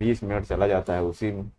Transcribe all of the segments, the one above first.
20 minute चला जाता है उसी में।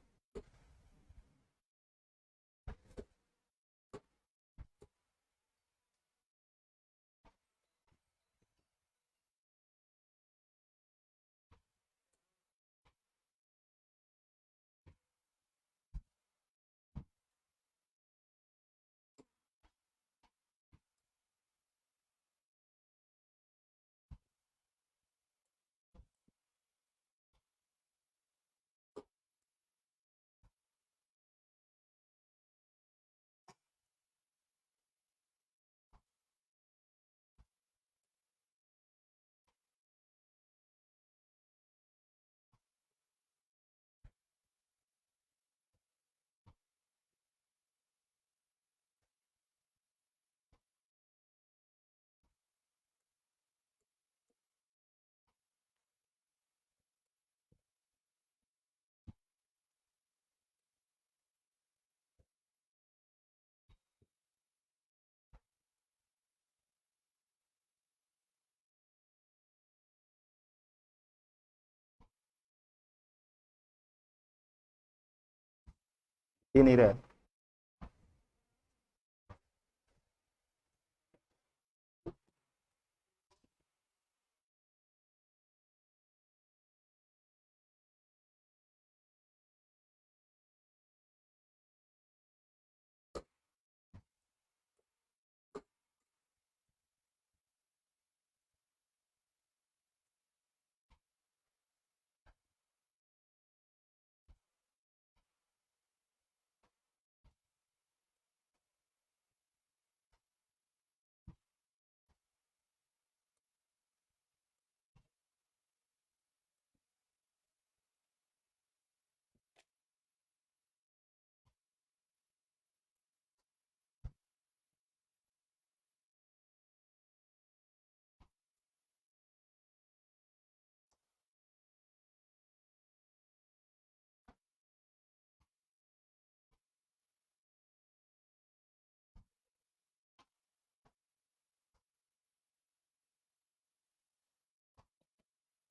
ये नहीं रहा।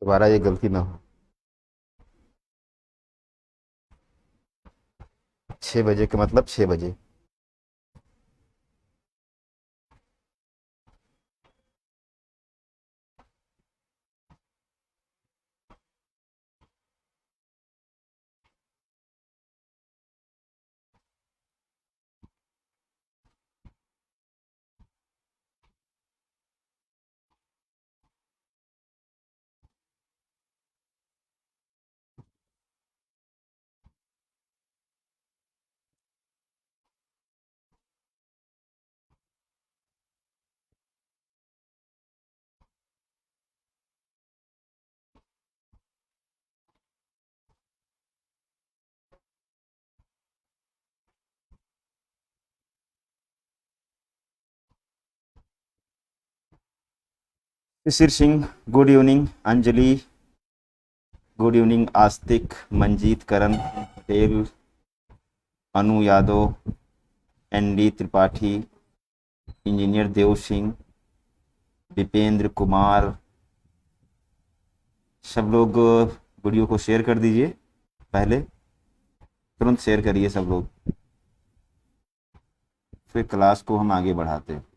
दोबारा ये गलती ना हो। 6 बजे का मतलब 6 बजे। Shishir Singh, good evening. Anjali, good evening. Astik, Manjeet, Karan Patel, Anu Yadav, ND Tripathi, engineer Dev Singh, Dipendra Kumar, सब लोग वीडियो को शेयर कर दीजिए। पहले तुरंत शेयर करिए सब लोग, फिर क्लास को हम आगे बढ़ाते हैं।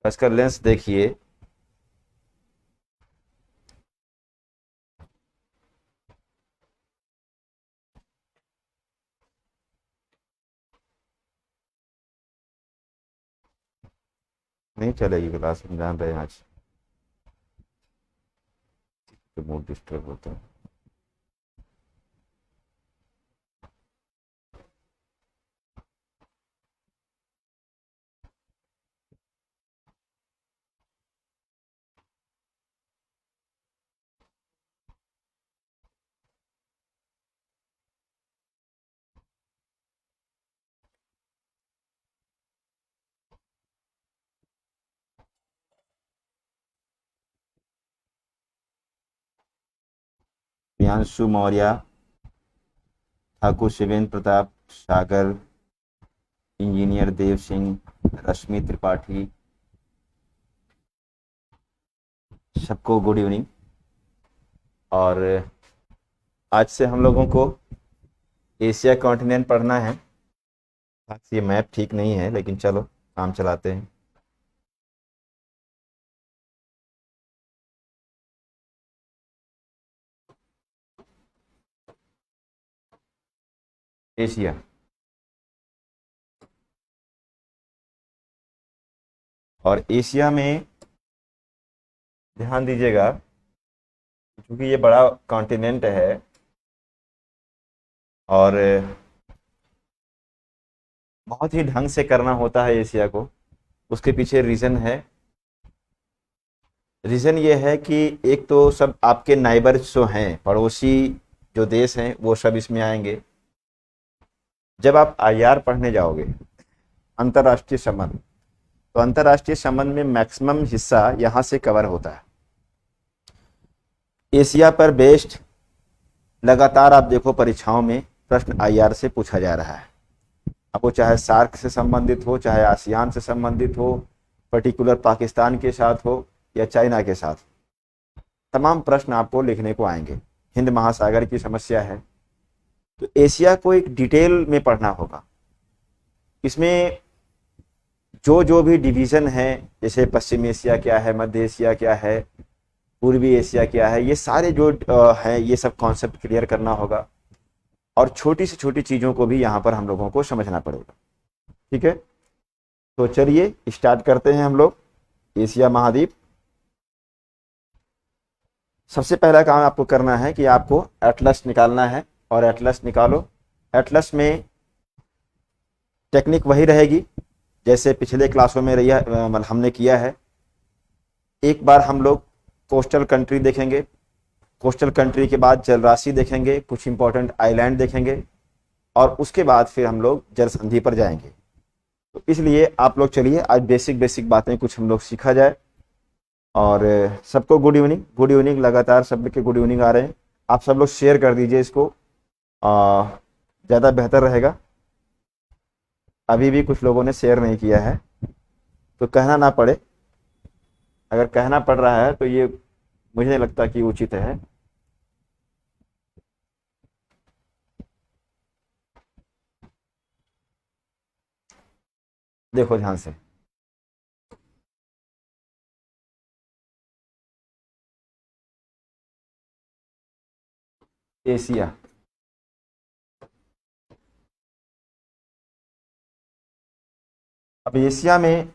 इसका लेंस देखिए। नहीं चलेगी क्लास, हम जान रहे हैं आज तो मूड डिस्टर्ब होता है। प्रियांशु मौर्य, ठाकुर शिवेंद्र प्रताप सागर, इंजीनियर देव सिंह, रश्मि त्रिपाठी, सबको गुड इवनिंग। और आज से हम लोगों को एशिया कॉन्टिनेंट पढ़ना है। ये मैप ठीक नहीं है लेकिन चलो काम चलाते हैं। एशिया, और एशिया में ध्यान दीजिएगा क्योंकि ये बड़ा कॉन्टिनेंट है और बहुत ही ढंग से करना होता है एशिया को। उसके पीछे रीज़न है। रीज़न ये है कि एक तो सब आपके नाइबर्स जो हैं, पड़ोसी जो देश हैं, वो सब इसमें आएंगे। जब आप आईआर पढ़ने जाओगे, अंतर्राष्ट्रीय संबंध, तो अंतर्राष्ट्रीय संबंध में मैक्सिमम हिस्सा यहाँ से कवर होता है। एशिया पर बेस्ड लगातार आप देखो परीक्षाओं में प्रश्न आईआर से पूछा जा रहा है। अब वो चाहे सार्क से संबंधित हो, चाहे आसियान से संबंधित हो, पर्टिकुलर पाकिस्तान के साथ हो या चाइना के साथ, तमाम प्रश्न आपको लिखने को आएंगे। हिंद महासागर की समस्या है, तो एशिया को एक डिटेल में पढ़ना होगा। इसमें जो जो भी डिवीज़न है, जैसे पश्चिम एशिया क्या है, मध्य एशिया क्या है, पूर्वी एशिया क्या है, ये सारे जो हैं, ये सब कॉन्सेप्ट क्लियर करना होगा। और छोटी से छोटी चीज़ों को भी यहाँ पर हम लोगों को समझना पड़ेगा। ठीक है, तो चलिए स्टार्ट करते हैं हम लोग। एशिया महाद्वीप, सबसे पहला काम आपको करना है कि आपको एटलस निकालना है, और एटलस निकालो। एटलस में टेक्निक वही रहेगी जैसे पिछले क्लासों में रही हमने किया है। एक बार हम लोग कोस्टल कंट्री देखेंगे, कोस्टल कंट्री के बाद जलराशि देखेंगे, कुछ इंपॉर्टेंट आइलैंड देखेंगे, और उसके बाद फिर हम लोग जल संधि पर जाएंगे। तो इसलिए आप लोग चलिए आज बेसिक बेसिक बातें कुछ हम लोग सीखा जाए। और सबको गुड इवनिंग, गुड इवनिंग। लगातार सब के गुड इवनिंग आ रहे हैं। आप सब लोग शेयर कर दीजिए इसको, ज़्यादा बेहतर रहेगा। अभी भी कुछ लोगों ने शेयर नहीं किया है, तो कहना ना पड़े। अगर कहना पड़ रहा है तो ये मुझे नहीं लगता कि उचित है। देखो ध्यान से, एशिया, अब एशिया में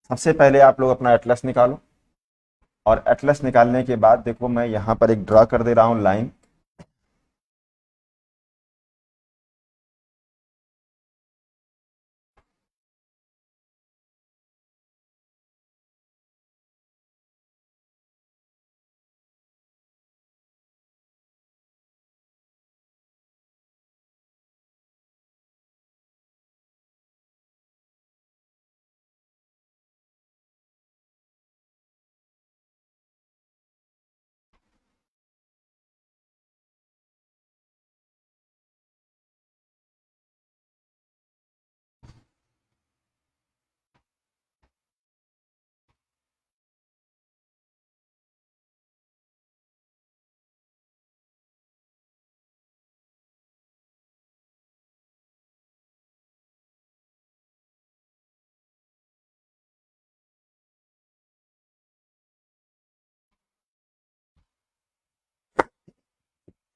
सबसे पहले आप लोग अपना एटलस निकालो। और एटलस निकालने के बाद देखो मैं यहाँ पर एक ड्रा कर दे रहा हूँ लाइन।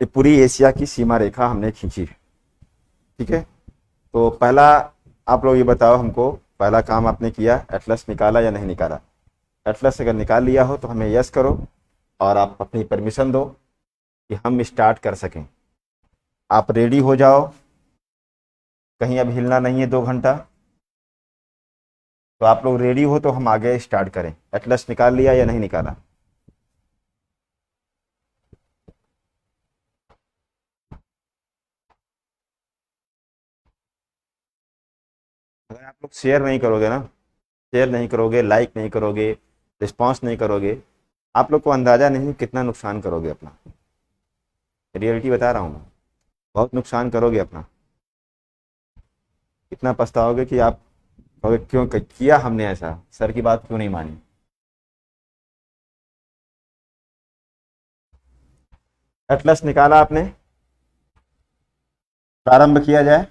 ये पूरी एशिया की सीमा रेखा हमने खींची है। ठीक है, तो पहला आप लोग ये बताओ हमको, पहला काम आपने किया, एटलस निकाला या नहीं निकाला? एटलस अगर निकाल लिया हो तो हमें यस करो और आप अपनी परमिशन दो कि हम स्टार्ट कर सकें। आप रेडी हो जाओ, कहीं अब हिलना नहीं है 2 घंटा। तो आप लोग रेडी हो तो हम आगे स्टार्ट करें। एटलस निकाल लिया या नहीं निकाला? अगर आप लोग शेयर नहीं करोगे ना, शेयर नहीं करोगे, लाइक नहीं करोगे, रिस्पॉन्स नहीं करोगे, आप लोग को अंदाज़ा नहीं कितना नुकसान करोगे अपना। रियलिटी बता रहा हूँ मैं। बहुत नुकसान करोगे अपना, इतना पछताओगे कि आप कहोगे क्यों किया हमने ऐसा, सर की बात क्यों नहीं मानी। एटलस निकाला आपने, प्रारंभ किया जाए।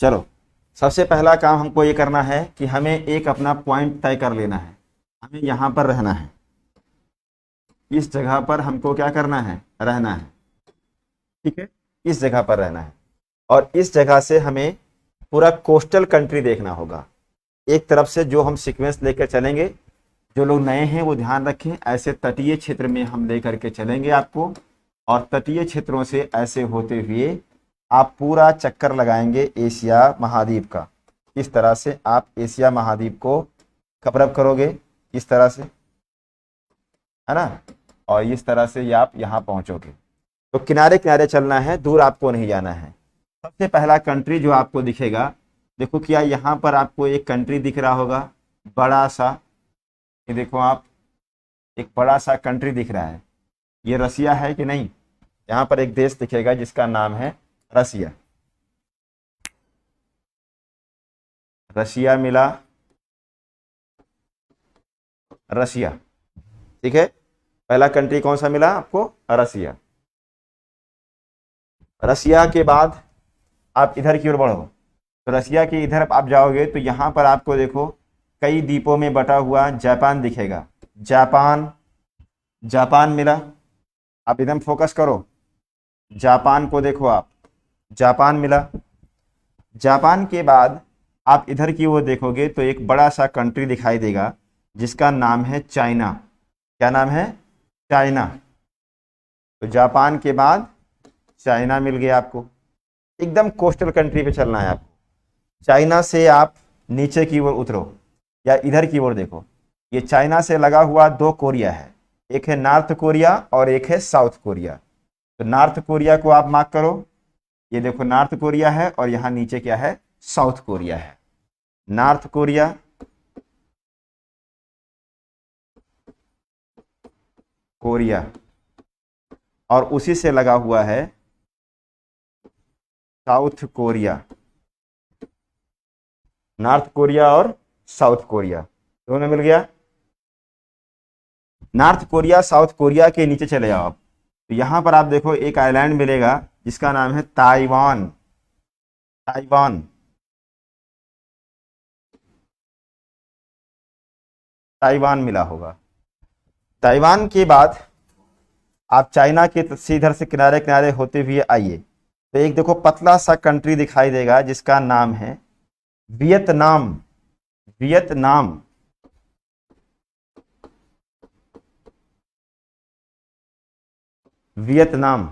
चलो, सबसे पहला काम हमको ये करना है कि हमें एक अपना पॉइंट तय कर लेना है। हमें यहाँ पर रहना है, इस जगह पर हमको क्या करना है, रहना है। ठीक है, इस जगह पर रहना है और इस जगह से हमें पूरा कोस्टल कंट्री देखना होगा। एक तरफ से जो हम सीक्वेंस लेकर चलेंगे, जो लोग नए हैं वो ध्यान रखें, ऐसे तटीय क्षेत्र में हम लेकर के चलेंगे आपको, और तटीय क्षेत्रों से ऐसे होते हुए आप पूरा चक्कर लगाएंगे एशिया महाद्वीप का। इस तरह से आप एशिया महाद्वीप को कवरअप करोगे, इस तरह से, है ना, और इस तरह से ये आप यहाँ पहुंचोगे। तो किनारे किनारे चलना है, दूर आपको नहीं जाना है। सबसे पहला कंट्री जो आपको दिखेगा, देखो क्या यहाँ पर आपको एक कंट्री दिख रहा होगा, बड़ा सा, ये देखो आप, एक बड़ा सा कंट्री दिख रहा है। ये रसिया है कि नहीं? यहाँ पर एक देश दिखेगा जिसका नाम है रसिया। रसिया मिला, रसिया, ठीक है। पहला कंट्री कौन सा मिला आपको? रसिया। रसिया के बाद आप इधर की ओर बढ़ो, तो रसिया के इधर आप जाओगे तो यहाँ पर आपको देखो कई द्वीपों में बटा हुआ जापान दिखेगा। जापान, जापान मिला। आप एकदम फोकस करो, जापान को देखो आप, जापान मिला। जापान के बाद आप इधर की ओर देखोगे तो एक बड़ा सा कंट्री दिखाई देगा जिसका नाम है चाइना। क्या नाम है? चाइना। तो जापान के बाद चाइना मिल गया आपको। एकदम कोस्टल कंट्री पे चलना है आपको। चाइना से आप नीचे की ओर उतरो या इधर की ओर देखो, ये चाइना से लगा हुआ दो कोरिया है, एक है नॉर्थ कोरिया और एक है साउथ कोरिया। तो नॉर्थ कोरिया को आप मार्क करो, ये देखो नॉर्थ कोरिया है और यहाँ नीचे क्या है? साउथ कोरिया है। नॉर्थ कोरिया, कोरिया, और उसी से लगा हुआ है साउथ कोरिया। नॉर्थ कोरिया और साउथ कोरिया दोनों मिल गया। नॉर्थ कोरिया साउथ कोरिया के नीचे चले जाओ आप, तो यहां पर आप देखो एक आइलैंड मिलेगा जिसका नाम है ताइवान। ताइवान, ताइवान मिला होगा। ताइवान के बाद आप चाइना के से इधर से किनारे किनारे होते हुए आइए, तो एक देखो पतला सा कंट्री दिखाई देगा जिसका नाम है वियतनाम। Vietnam, Vietnam.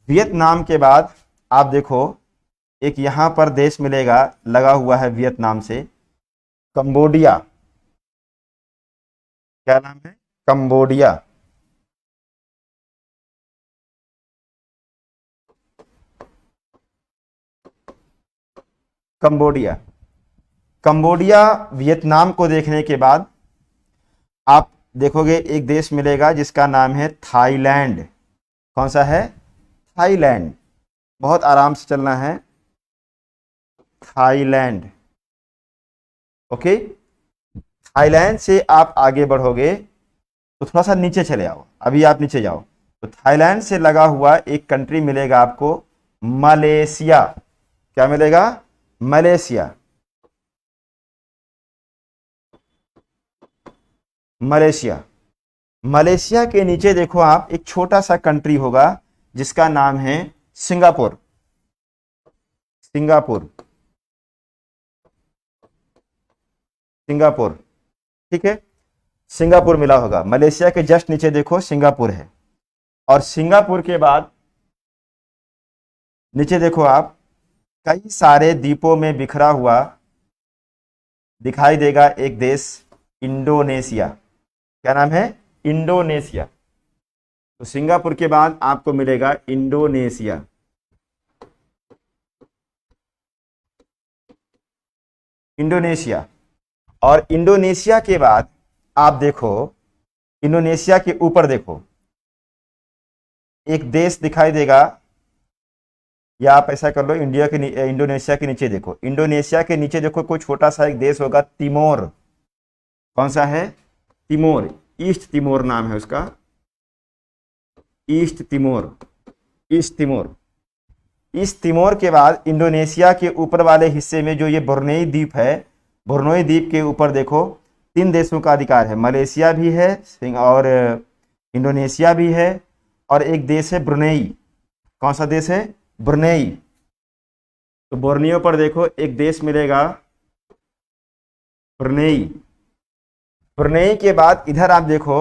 वियतनाम के बाद आप देखो एक यहां पर देश मिलेगा लगा हुआ है वियतनाम से, कंबोडिया। क्या नाम है? कंबोडिया। कंबोडिया। कंबोडिया वियतनाम को देखने के बाद आप देखोगे एक देश मिलेगा जिसका नाम है थाईलैंड। कौन सा है? थाईलैंड। बहुत आराम से चलना है, थाईलैंड। ओके, थाईलैंड से आप आगे बढ़ोगे तो थोड़ा सा नीचे चले आओ, अभी आप नीचे जाओ तो थाईलैंड से लगा हुआ एक कंट्री मिलेगा आपको, मलेशिया। क्या मिलेगा? मलेशिया। मलेशिया। मलेशिया के नीचे देखो आप एक छोटा सा कंट्री होगा जिसका नाम है सिंगापुर। सिंगापुर, सिंगापुर, ठीक है। सिंगापुर मिला होगा, मलेशिया के जस्ट नीचे देखो सिंगापुर है। और सिंगापुर के बाद नीचे देखो आप कई सारे द्वीपों में बिखरा हुआ दिखाई देगा एक देश, इंडोनेशिया। क्या नाम है? इंडोनेशिया। तो सिंगापुर के बाद आपको मिलेगा इंडोनेशिया। इंडोनेशिया। और इंडोनेशिया के बाद आप देखो इंडोनेशिया के ऊपर देखो एक देश दिखाई देगा, या आप ऐसा कर लो इंडोनेशिया के नीचे देखो, इंडोनेशिया के नीचे देखो कोई छोटा सा एक देश होगा तिमोर। कौन सा है? तिमोर, ईस्ट तिमोर नाम है उसका, ईस्ट तिमोर, ईस्ट तिमोर। इस तिमोर के बाद इंडोनेशिया के ऊपर वाले हिस्से में जो ये बोर्नेई द्वीप है, बोर्नेई द्वीप के ऊपर देखो 3 देशों का अधिकार है, मलेशिया भी है और इंडोनेशिया भी है, और एक देश है ब्रुनेई। कौन सा देश है? ब्रुनेई। तो बोर्नियो पर देखो एक देश मिलेगा ब्रुनेई। ब्रुनेई के बाद इधर आप देखो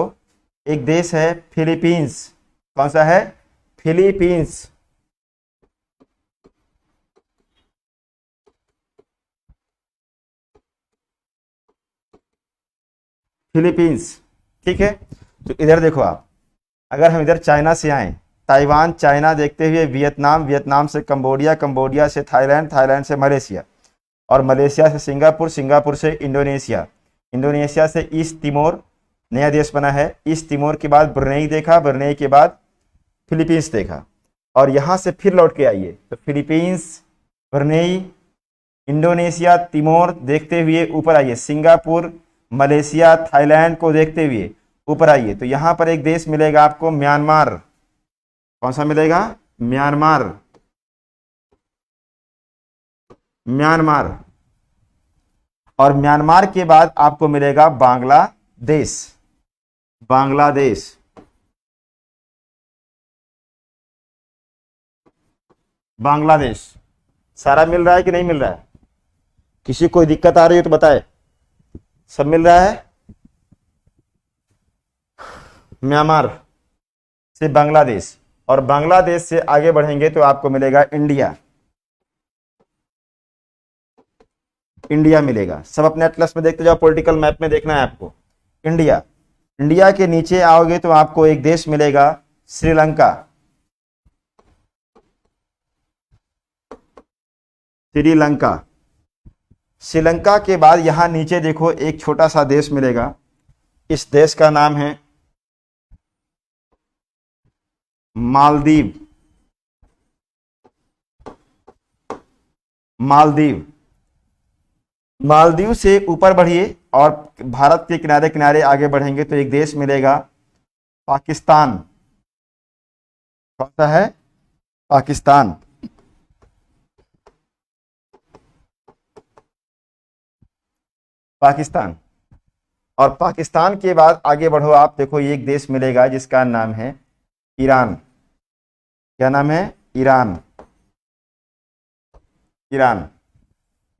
एक देश है फिलीपींस। कौन सा है? फिलीपींस। फिलीपींस, ठीक है। तो इधर देखो आप, अगर हम इधर चाइना से आए, ताइवान, चाइना देखते हुए वियतनाम, वियतनाम से कंबोडिया, कंबोडिया से थाईलैंड, थाईलैंड से मलेशिया, और मलेशिया से सिंगापुर, सिंगापुर से इंडोनेशिया, इंडोनेशिया से ईस्ट तिमोर नया देश बना है। ईस्ट तिमोर के बाद ब्रुनेई देखा, ब्रुनेई के बाद फिलीपींस देखा, और यहाँ से फिर लौट के आइए तो फिलीपींस, ब्रुनेई, इंडोनेशिया, तिमोर देखते हुए ऊपर आइए, सिंगापुर, मलेशिया, थाईलैंड को देखते हुए ऊपर आइए, तो यहां पर एक देश मिलेगा आपको म्यांमार। कौन सा मिलेगा? Myanmar, Myanmar. और म्यांमार के बाद आपको मिलेगा बांग्लादेश, बांग्लादेश। बांग्लादेश सारा मिल रहा है कि नहीं मिल रहा है? किसी कोई दिक्कत आ रही है तो बताए। सब मिल रहा है? म्यांमार से बांग्लादेश, और बांग्लादेश से आगे बढ़ेंगे तो आपको मिलेगा इंडिया, इंडिया मिलेगा। सब अपने एटलस में देखते जाओ, पॉलिटिकल मैप में देखना है आपको इंडिया। इंडिया के नीचे आओगे तो आपको एक देश मिलेगा श्रीलंका, श्रीलंका। श्रीलंका के बाद यहां नीचे देखो एक छोटा सा देश मिलेगा, इस देश का नाम है मालदीव, मालदीव। मालदीव से ऊपर बढ़िए और भारत के किनारे किनारे आगे बढ़ेंगे तो एक देश मिलेगा पाकिस्तान। कौन सा है? पाकिस्तान। पाकिस्तान। और पाकिस्तान के बाद आगे बढ़ो आप, देखो ये एक देश मिलेगा जिसका नाम है ईरान। क्या नाम है? Iran, Iran.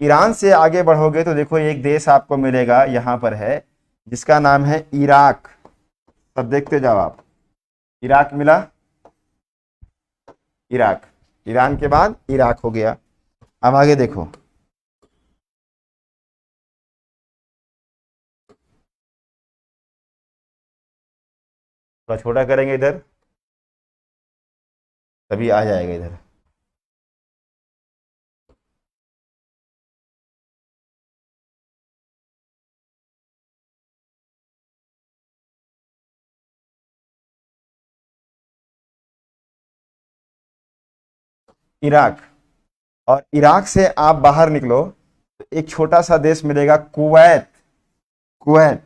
ईरान से आगे बढ़ोगे तो देखो एक देश आपको मिलेगा यहां पर है जिसका नाम है इराक। सब देखते जाओ आप, इराक मिला, इराक। ईरान के बाद इराक हो गया। अब आगे देखो, थोड़ा छोटा करेंगे इधर, तभी आ जाएगा इधर। इराक। और इराक से आप बाहर निकलो तो एक छोटा सा देश मिलेगा कुवैत, कुवैत,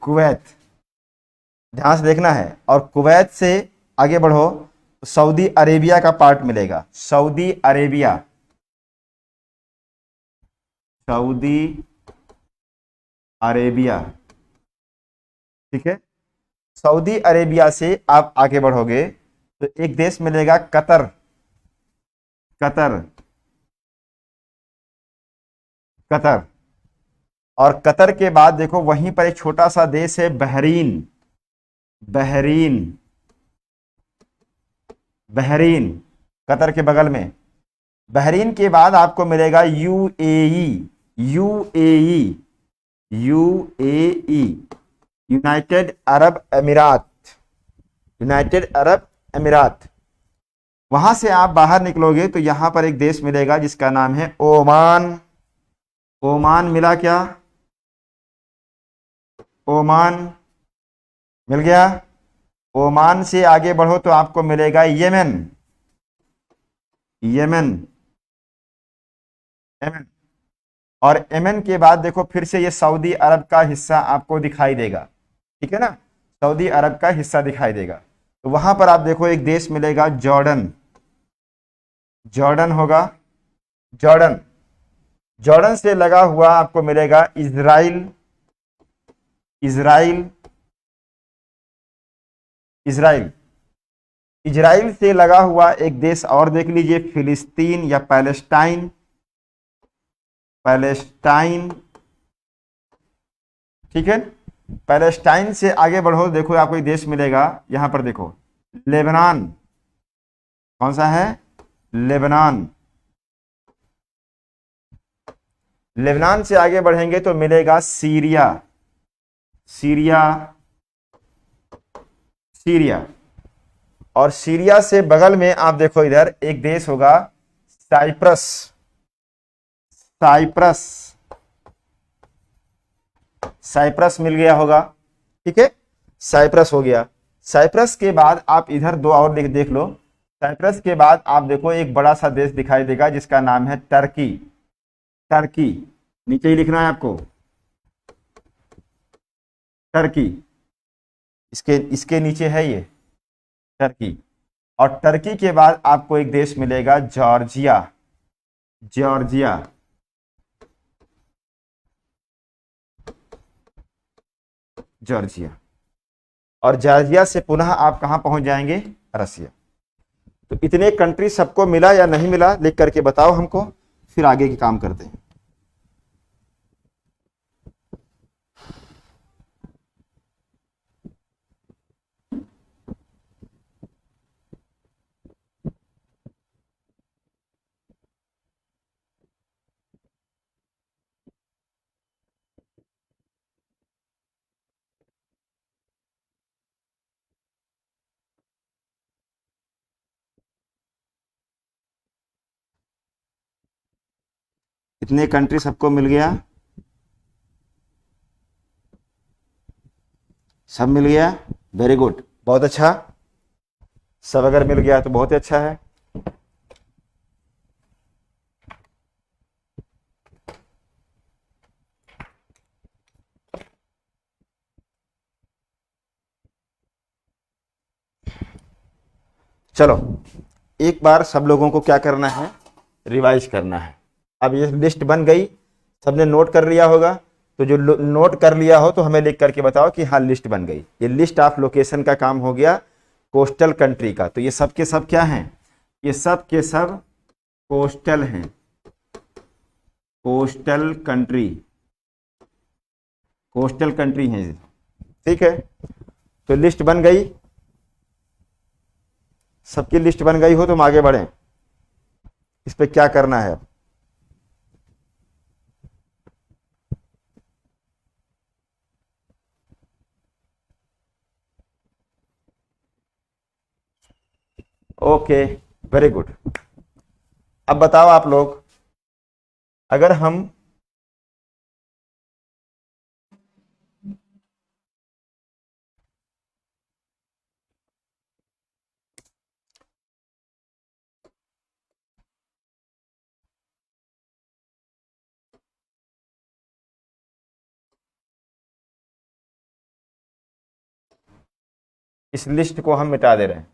कुवैत। ध्यान से देखना है। और कुवैत से आगे बढ़ो तो सऊदी अरेबिया का पार्ट मिलेगा, सऊदी अरेबिया, सऊदी अरेबिया, ठीक है। सऊदी अरेबिया से आप आगे बढ़ोगे तो एक देश मिलेगा कतर, कतर, कतर। और कतर के बाद देखो वहीं पर एक छोटा सा देश है बहरीन, बहरीन, बहरीन, कतर के बगल में। बहरीन के बाद आपको मिलेगा UAE, UAE, UAE, United Arab अमीरात, यूनाइटेड अरब अमीरात। वहां से आप बाहर निकलोगे तो यहां पर एक देश मिलेगा जिसका नाम है ओमान, ओमान मिला क्या? ओमान मिल गया। ओमान से आगे बढ़ो तो आपको मिलेगा यमन। Yemen, Yemen. और यमन के बाद देखो फिर से ये सऊदी अरब का हिस्सा आपको दिखाई देगा, ठीक है ना, सऊदी अरब का हिस्सा दिखाई देगा। तो वहां पर आप देखो एक देश मिलेगा जॉर्डन, जॉर्डन होगा, जॉर्डन। जॉर्डन से लगा हुआ आपको मिलेगा इजराइल, इजराइल, इजराइल। इजराइल से लगा हुआ एक देश और देख लीजिए, फिलिस्तीन या पैलेस्टाइन, पैलेस्टाइन, ठीक है। पैलेस्टाइन से आगे बढ़ो, देखो आपको एक देश मिलेगा यहां पर, देखो लेबनान। कौन सा है? लेबनान। लेबनान से आगे बढ़ेंगे तो मिलेगा सीरिया, सीरिया, सीरिया। और सीरिया से बगल में आप देखो इधर एक देश होगा साइप्रस, साइप्रस, साइप्रस मिल गया होगा, ठीक है, साइप्रस हो गया। साइप्रस के बाद आप इधर दो और देख लो। साइप्रस के बाद आप देखो एक बड़ा सा देश दिखाई देगा जिसका नाम है टर्की, टर्की। नीचे ही लिखना है आपको, टर्की। इसके नीचे है ये टर्की। और टर्की के बाद आपको एक देश मिलेगा जॉर्जिया, जॉर्जिया। जॉर्जिया। और जॉर्जिया से पुनः आप कहां पहुंच जाएंगे? रसिया। तो इतने कंट्री सबको मिला या नहीं मिला, लिख करके बताओ हमको, फिर आगे के काम करते हैं। इतने कंट्री सबको मिल गया? सब मिल गया? वेरी गुड, बहुत अच्छा। सब अगर मिल गया तो बहुत ही अच्छा है। चलो एक बार सब लोगों को क्या करना है? रिवाइज करना है। अब ये लिस्ट बन गई, सबने नोट कर लिया होगा। तो जो नोट कर लिया हो तो हमें लिख करके बताओ कि हाँ लिस्ट बन गई। ये लिस्ट ऑफ लोकेशन का काम हो गया कोस्टल कंट्री का। तो ये सब के सब क्या हैं? ये सब के सब कोस्टल हैं, कोस्टल कंट्री, कोस्टल कंट्री हैं, ठीक है। तो लिस्ट बन गई, सबकी लिस्ट बन गई हो तो हम आगे बढ़ें। इस पे क्या करना है? Okay, very good. अब बताओ आप लोग, अगर हम इस लिस्ट को हम मिटा दे रहे हैं,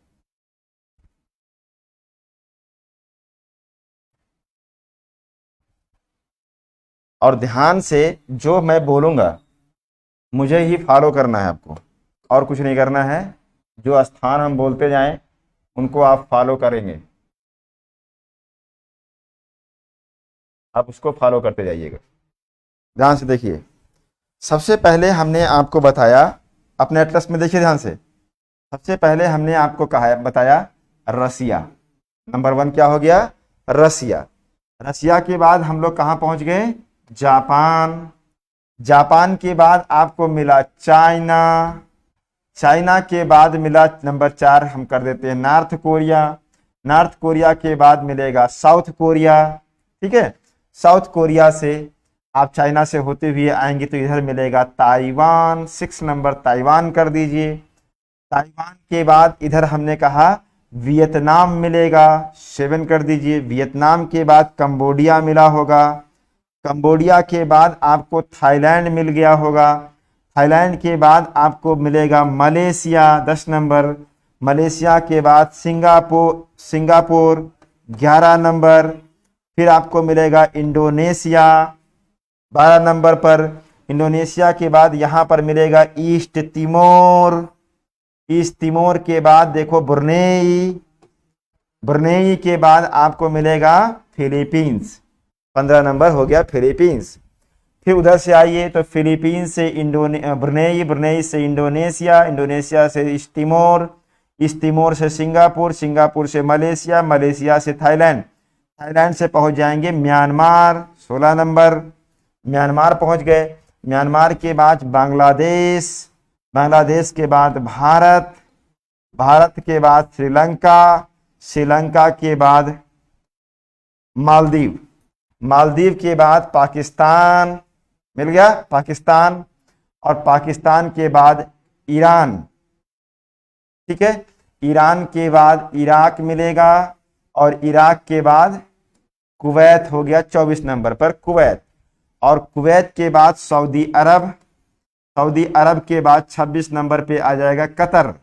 और ध्यान से जो मैं बोलूंगा मुझे ही फॉलो करना है आपको, और कुछ नहीं करना है। जो स्थान हम बोलते जाएं उनको आप फॉलो करेंगे, आप उसको फॉलो करते जाइएगा। ध्यान से देखिए, सबसे पहले हमने आपको बताया, अपने एटलस में देखिए ध्यान से, सबसे पहले हमने आपको कहा बताया रसिया। नंबर 1 क्या हो गया? रसिया। रसिया के बाद हम लोग कहां पहुंच गए? जापान। जापान के बाद आपको मिला चाइना। चाइना के बाद मिला नंबर 4 हम कर देते हैं नॉर्थ कोरिया। नॉर्थ कोरिया के बाद मिलेगा साउथ कोरिया, ठीक है। साउथ कोरिया से आप चाइना से होते हुए आएंगे तो इधर मिलेगा ताइवान, 6 नंबर ताइवान कर दीजिए। ताइवान के बाद इधर हमने कहा वियतनाम मिलेगा, 7 कर दीजिए। वियतनाम के बाद कंबोडिया मिला होगा, कंबोडिया के बाद आपको थाईलैंड मिल गया होगा, थाईलैंड के बाद आपको मिलेगा मलेशिया, 10 नंबर। मलेशिया के बाद सिंगापुर 11 नंबर। फिर आपको मिलेगा इंडोनेशिया 12 नंबर पर। इंडोनेशिया के बाद यहाँ पर मिलेगा ईस्ट तिमोर। ईस्ट तिमोर के बाद देखो ब्रुनेई, ब्रुनेई के बाद आपको मिलेगा फिलीपींस, 15 नंबर हो गया फिलीपींस। फिर उधर से आइए तो फिलीपींस से ब्रुनेई, ब्रुनेई से इंडोनेशिया, इंडोनेशिया से ईस्ट तिमोर, ईस्ट तिमोर से सिंगापुर, सिंगापुर से मलेशिया, मलेशिया से थाईलैंड, थाईलैंड से पहुंच जाएंगे म्यांमार, 16 नंबर। म्यांमार पहुंच गए। म्यांमार के बाद बांग्लादेश, बांग्लादेश के बाद भारत, भारत के बाद श्रीलंका, श्रीलंका के बाद मालदीव, मालदीव के बाद पाकिस्तान मिल गया, पाकिस्तान, और पाकिस्तान के बाद ईरान, ठीक है। ईरान के बाद इराक मिलेगा, और इराक के बाद कुवैत हो गया 24 नंबर पर कुवैत, और कुवैत के बाद सऊदी अरब, सऊदी अरब के बाद 26 नंबर पे आ जाएगा कतर,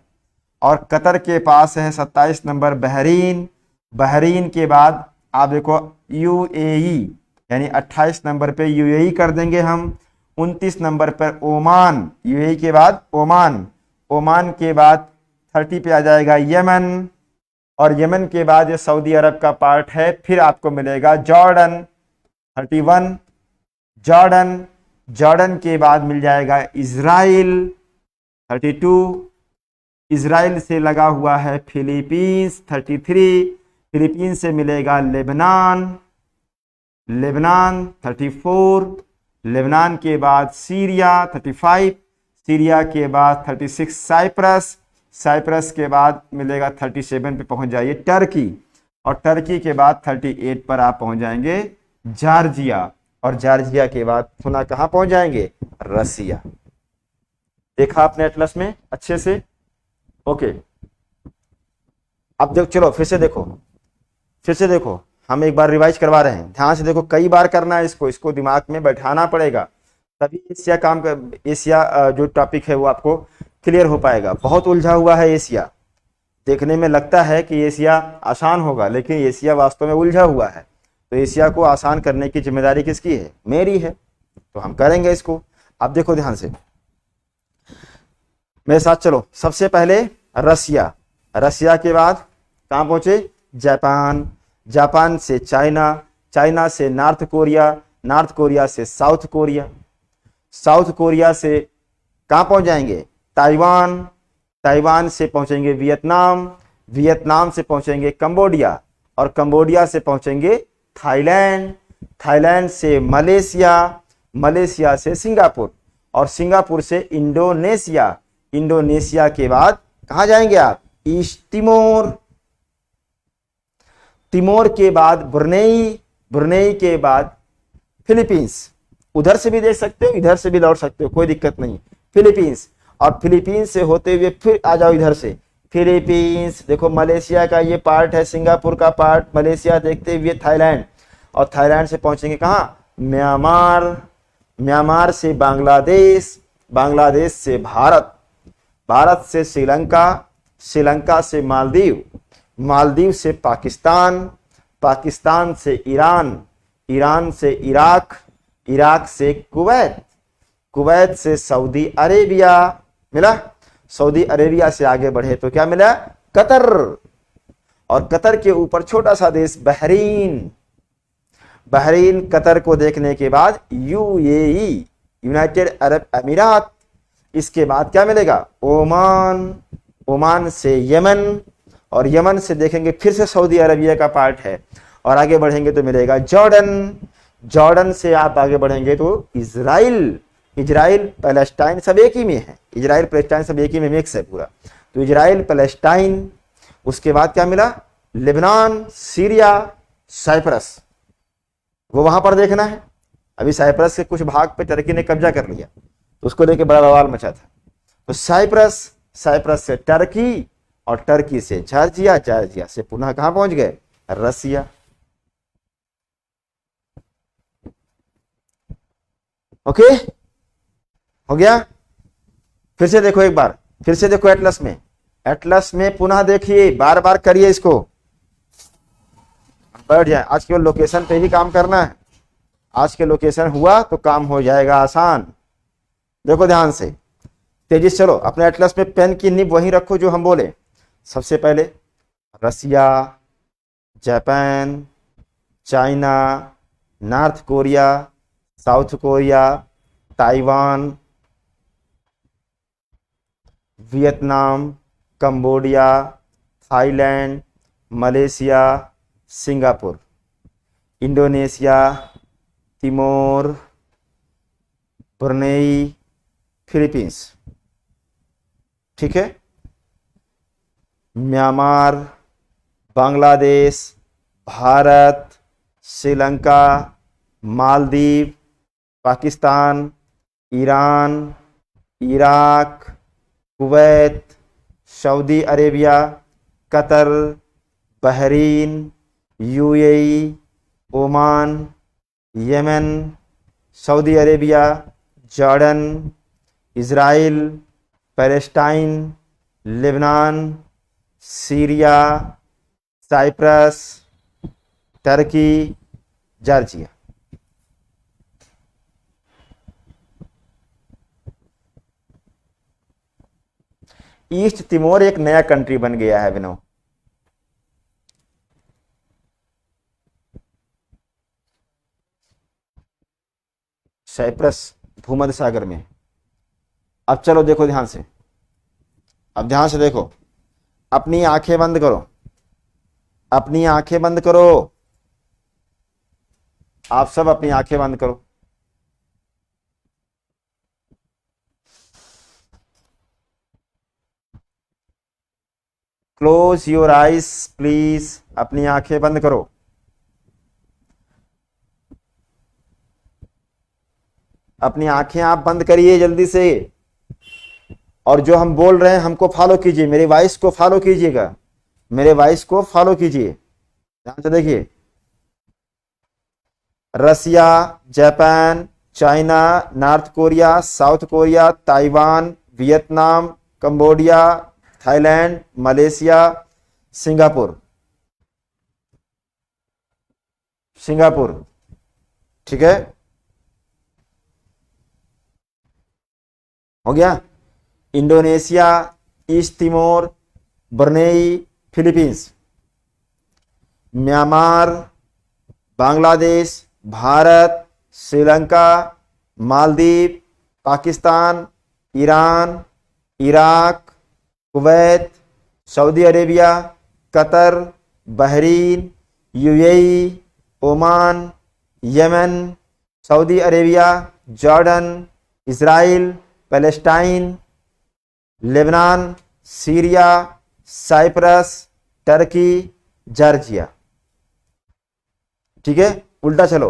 और कतर के पास है 27 नंबर बहरीन, बहरीन के बाद आप देखो यूएई, यानी 28 नंबर पे यूएई कर देंगे हम। 29 नंबर पर ओमान, यूएई के बाद ओमान, ओमान के बाद 30 पे आ जाएगा यमन, और यमन के बाद ये सऊदी अरब का पार्ट है। फिर आपको मिलेगा जॉर्डन 31, जॉर्डन, जॉर्डन के बाद मिल जाएगा इजराइल 32, इजराइल से लगा हुआ है फिलीपींस 33, फिलीपींस से मिलेगा लेबनान, लेबनान 34, लेबनान के बाद सीरिया 35, सीरिया के बाद 36 साइप्रस, साइप्रस के बाद मिलेगा 37 पे पहुंच जाइए टर्की, और टर्की के बाद 38 पर आप पहुंच जाएंगे जॉर्जिया, और जॉर्जिया के बाद पुनः कहां पहुंच जाएंगे, रसिया। देखा आपने एटलस में अच्छे से, ओके। अब देखो, चलो फिर से देखो, फिर से देखो, हम एक बार रिवाइज करवा रहे हैं, ध्यान से देखो, कई बार करना है इसको, इसको दिमाग में बैठाना पड़ेगा, तभी एशिया काम कर, एशिया जो टॉपिक है वो आपको क्लियर हो पाएगा। बहुत उलझा हुआ है एशिया, देखने में लगता है कि एशिया आसान होगा, लेकिन एशिया वास्तव में उलझा हुआ है। तो एशिया को आसान करने की जिम्मेदारी किसकी है, मेरी है, तो हम करेंगे इसको। अब देखो ध्यान से मेरे साथ चलो। सबसे पहले रसिया, रसिया के बाद कहाँ पहुंचे, जापान, जापान से चाइना, चाइना से नॉर्थ कोरिया, नॉर्थ कोरिया से साउथ कोरिया, साउथ कोरिया से कहाँ पहुंच जाएंगे, ताइवान, ताइवान से पहुंचेंगे वियतनाम, वियतनाम से पहुंचेंगे कंबोडिया, और कंबोडिया से पहुंचेंगे थाईलैंड, थाईलैंड से मलेशिया, मलेशिया से सिंगापुर, और सिंगापुर से इंडोनेशिया, इंडोनेशिया के बाद कहां जाएंगे आप, ईस्ट तिमोर, तिमोर के बाद ब्रुनेई, ब्रुनेई के बाद फिलीपींस, उधर से भी देख सकते हो, इधर से भी लौट सकते हो, कोई दिक्कत नहीं, फिलीपींस, और फिलीपींस से होते हुए फिर आ जाओ इधर से फिलीपींस, देखो मलेशिया का ये पार्ट है, सिंगापुर का पार्ट, मलेशिया देखते हुए थाईलैंड, और थाईलैंड से पहुंचेंगे कहाँ, म्यांमार, म्यांमार से बांग्लादेश, बांग्लादेश से भारत, भारत से श्रीलंका, श्रीलंका से मालदीव, मालदीव से पाकिस्तान, पाकिस्तान से ईरान, ईरान से इराक, इराक से कुवैत, कुवैत से सऊदी अरेबिया मिला, सऊदी अरेबिया से आगे बढ़े तो क्या मिला, कतर, और कतर के ऊपर छोटा सा देश बहरीन, बहरीन कतर को देखने के बाद यूएई, यूनाइटेड अरब अमीरात, इसके बाद क्या मिलेगा, ओमान, ओमान से यमन, और यमन से देखेंगे फिर से सऊदी अरबिया का पार्ट है, और आगे बढ़ेंगे तो मिलेगा जॉर्डन, जॉर्डन से आप आगे बढ़ेंगे तो इजराइल, इजराइल पैलेस्टाइन सब एक ही में है, इजराइल पैलेस्टाइन सब एक ही में मिक्स है पूरा, तो इजराइल पैलेस्टाइन, उसके बाद क्या मिला, लेबनान, सीरिया, साइप्रस, वो वहां पर देखना है। अभी साइप्रस के कुछ भाग पे टर्की ने कब्जा कर लिया, तो उसको लेके बड़ा बवाल मचा था। तो साइप्रस, साइप्रस से टर्की, और टर्की से जॉर्जिया, जॉर्जिया से पुनः कहां पहुंच गए? रसिया। ओके, हो गया। फिर से देखो एक बार, फिर से देखो एटलस में, एटलस में पुनः देखिए, बार बार करिए इसको, बैठ जाए। आज केवल लोकेशन पे ही काम करना है, आज के लोकेशन हुआ तो काम हो जाएगा आसान। देखो ध्यान से, तेजी से चलो। अपने एटलस में पेन की निब वहीं रखो जो हम बोले। सबसे पहले Russia, Japan, China, North Korea, South Korea, Taiwan, Vietnam, Cambodia, Thailand, Malaysia, Singapore, Indonesia, Timor, Brunei, Philippines, ठीक है, Myanmar, Bangladesh, Bharat, Sri Lanka, Maldives, Pakistan, Iran, Iraq, Kuwait, Saudi Arabia, Qatar, Bahrain, UAE, Oman, Yemen, Saudi Arabia, Jordan, Israel, Palestine, Lebanon, Syria, Cyprus, Turkey, Georgia. East Timor एक नया country बन गया है विनो। Cyprus भूमध्य सागर में। अब चलो देखो ध्यान से, अब ध्यान से देखो, अपनी आंखें बंद करो, अपनी आंखें बंद करो, आप सब अपनी आंखें बंद करो। क्लोज योर आइज प्लीज, अपनी आंखें बंद करो। अपनी आंखें आप बंद करिए जल्दी से, और जो हम बोल रहे हैं हमको फॉलो कीजिए, मेरी वॉइस को फॉलो कीजिएगा, मेरे वॉइस को फॉलो कीजिए। ध्यान से देखिए, Russia, Japan, China, North Korea, South Korea, Taiwan, Vietnam, Cambodia, Thailand, Malaysia, Singapore, Singapore, ठीक है, हो गया। Indonesia, East Timor, Brunei, Philippines, Myanmar, Bangladesh, Bharat, Sri Lanka, Maldives, Pakistan, Iran, Iraq, Kuwait, Saudi Arabia, Qatar, Bahrain, UAE, Oman, Yemen, Saudi Arabia, Jordan, Israel, Palestine, Lebanon, Syria, Cyprus, Turkey, Georgia, ठीक है। उल्टा चलो,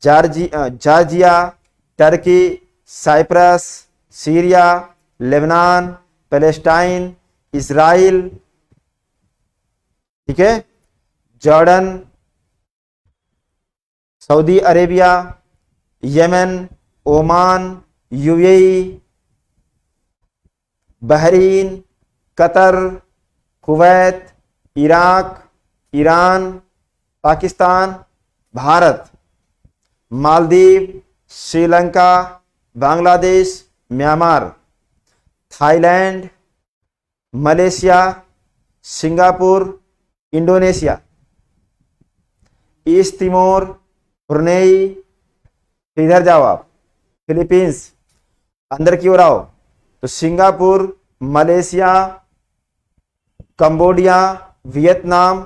Georgia, Turkey, Cyprus, Syria, Lebanon, Palestine, Israel, ठीक है, Jordan, Saudi Arabia, Yemen, Oman, UAE, Bahrain, Qatar, Kuwait, Iraq, Iran, Pakistan, Bharat, Maldives, Sri Lanka, Bangladesh, Myanmar, Thailand, Malaysia, Singapore, Indonesia, East Timor, Brunei, इधर जाओ आप, Philippines, अंदर की ओर आओ तो Singapore, Malaysia, Cambodia, Vietnam,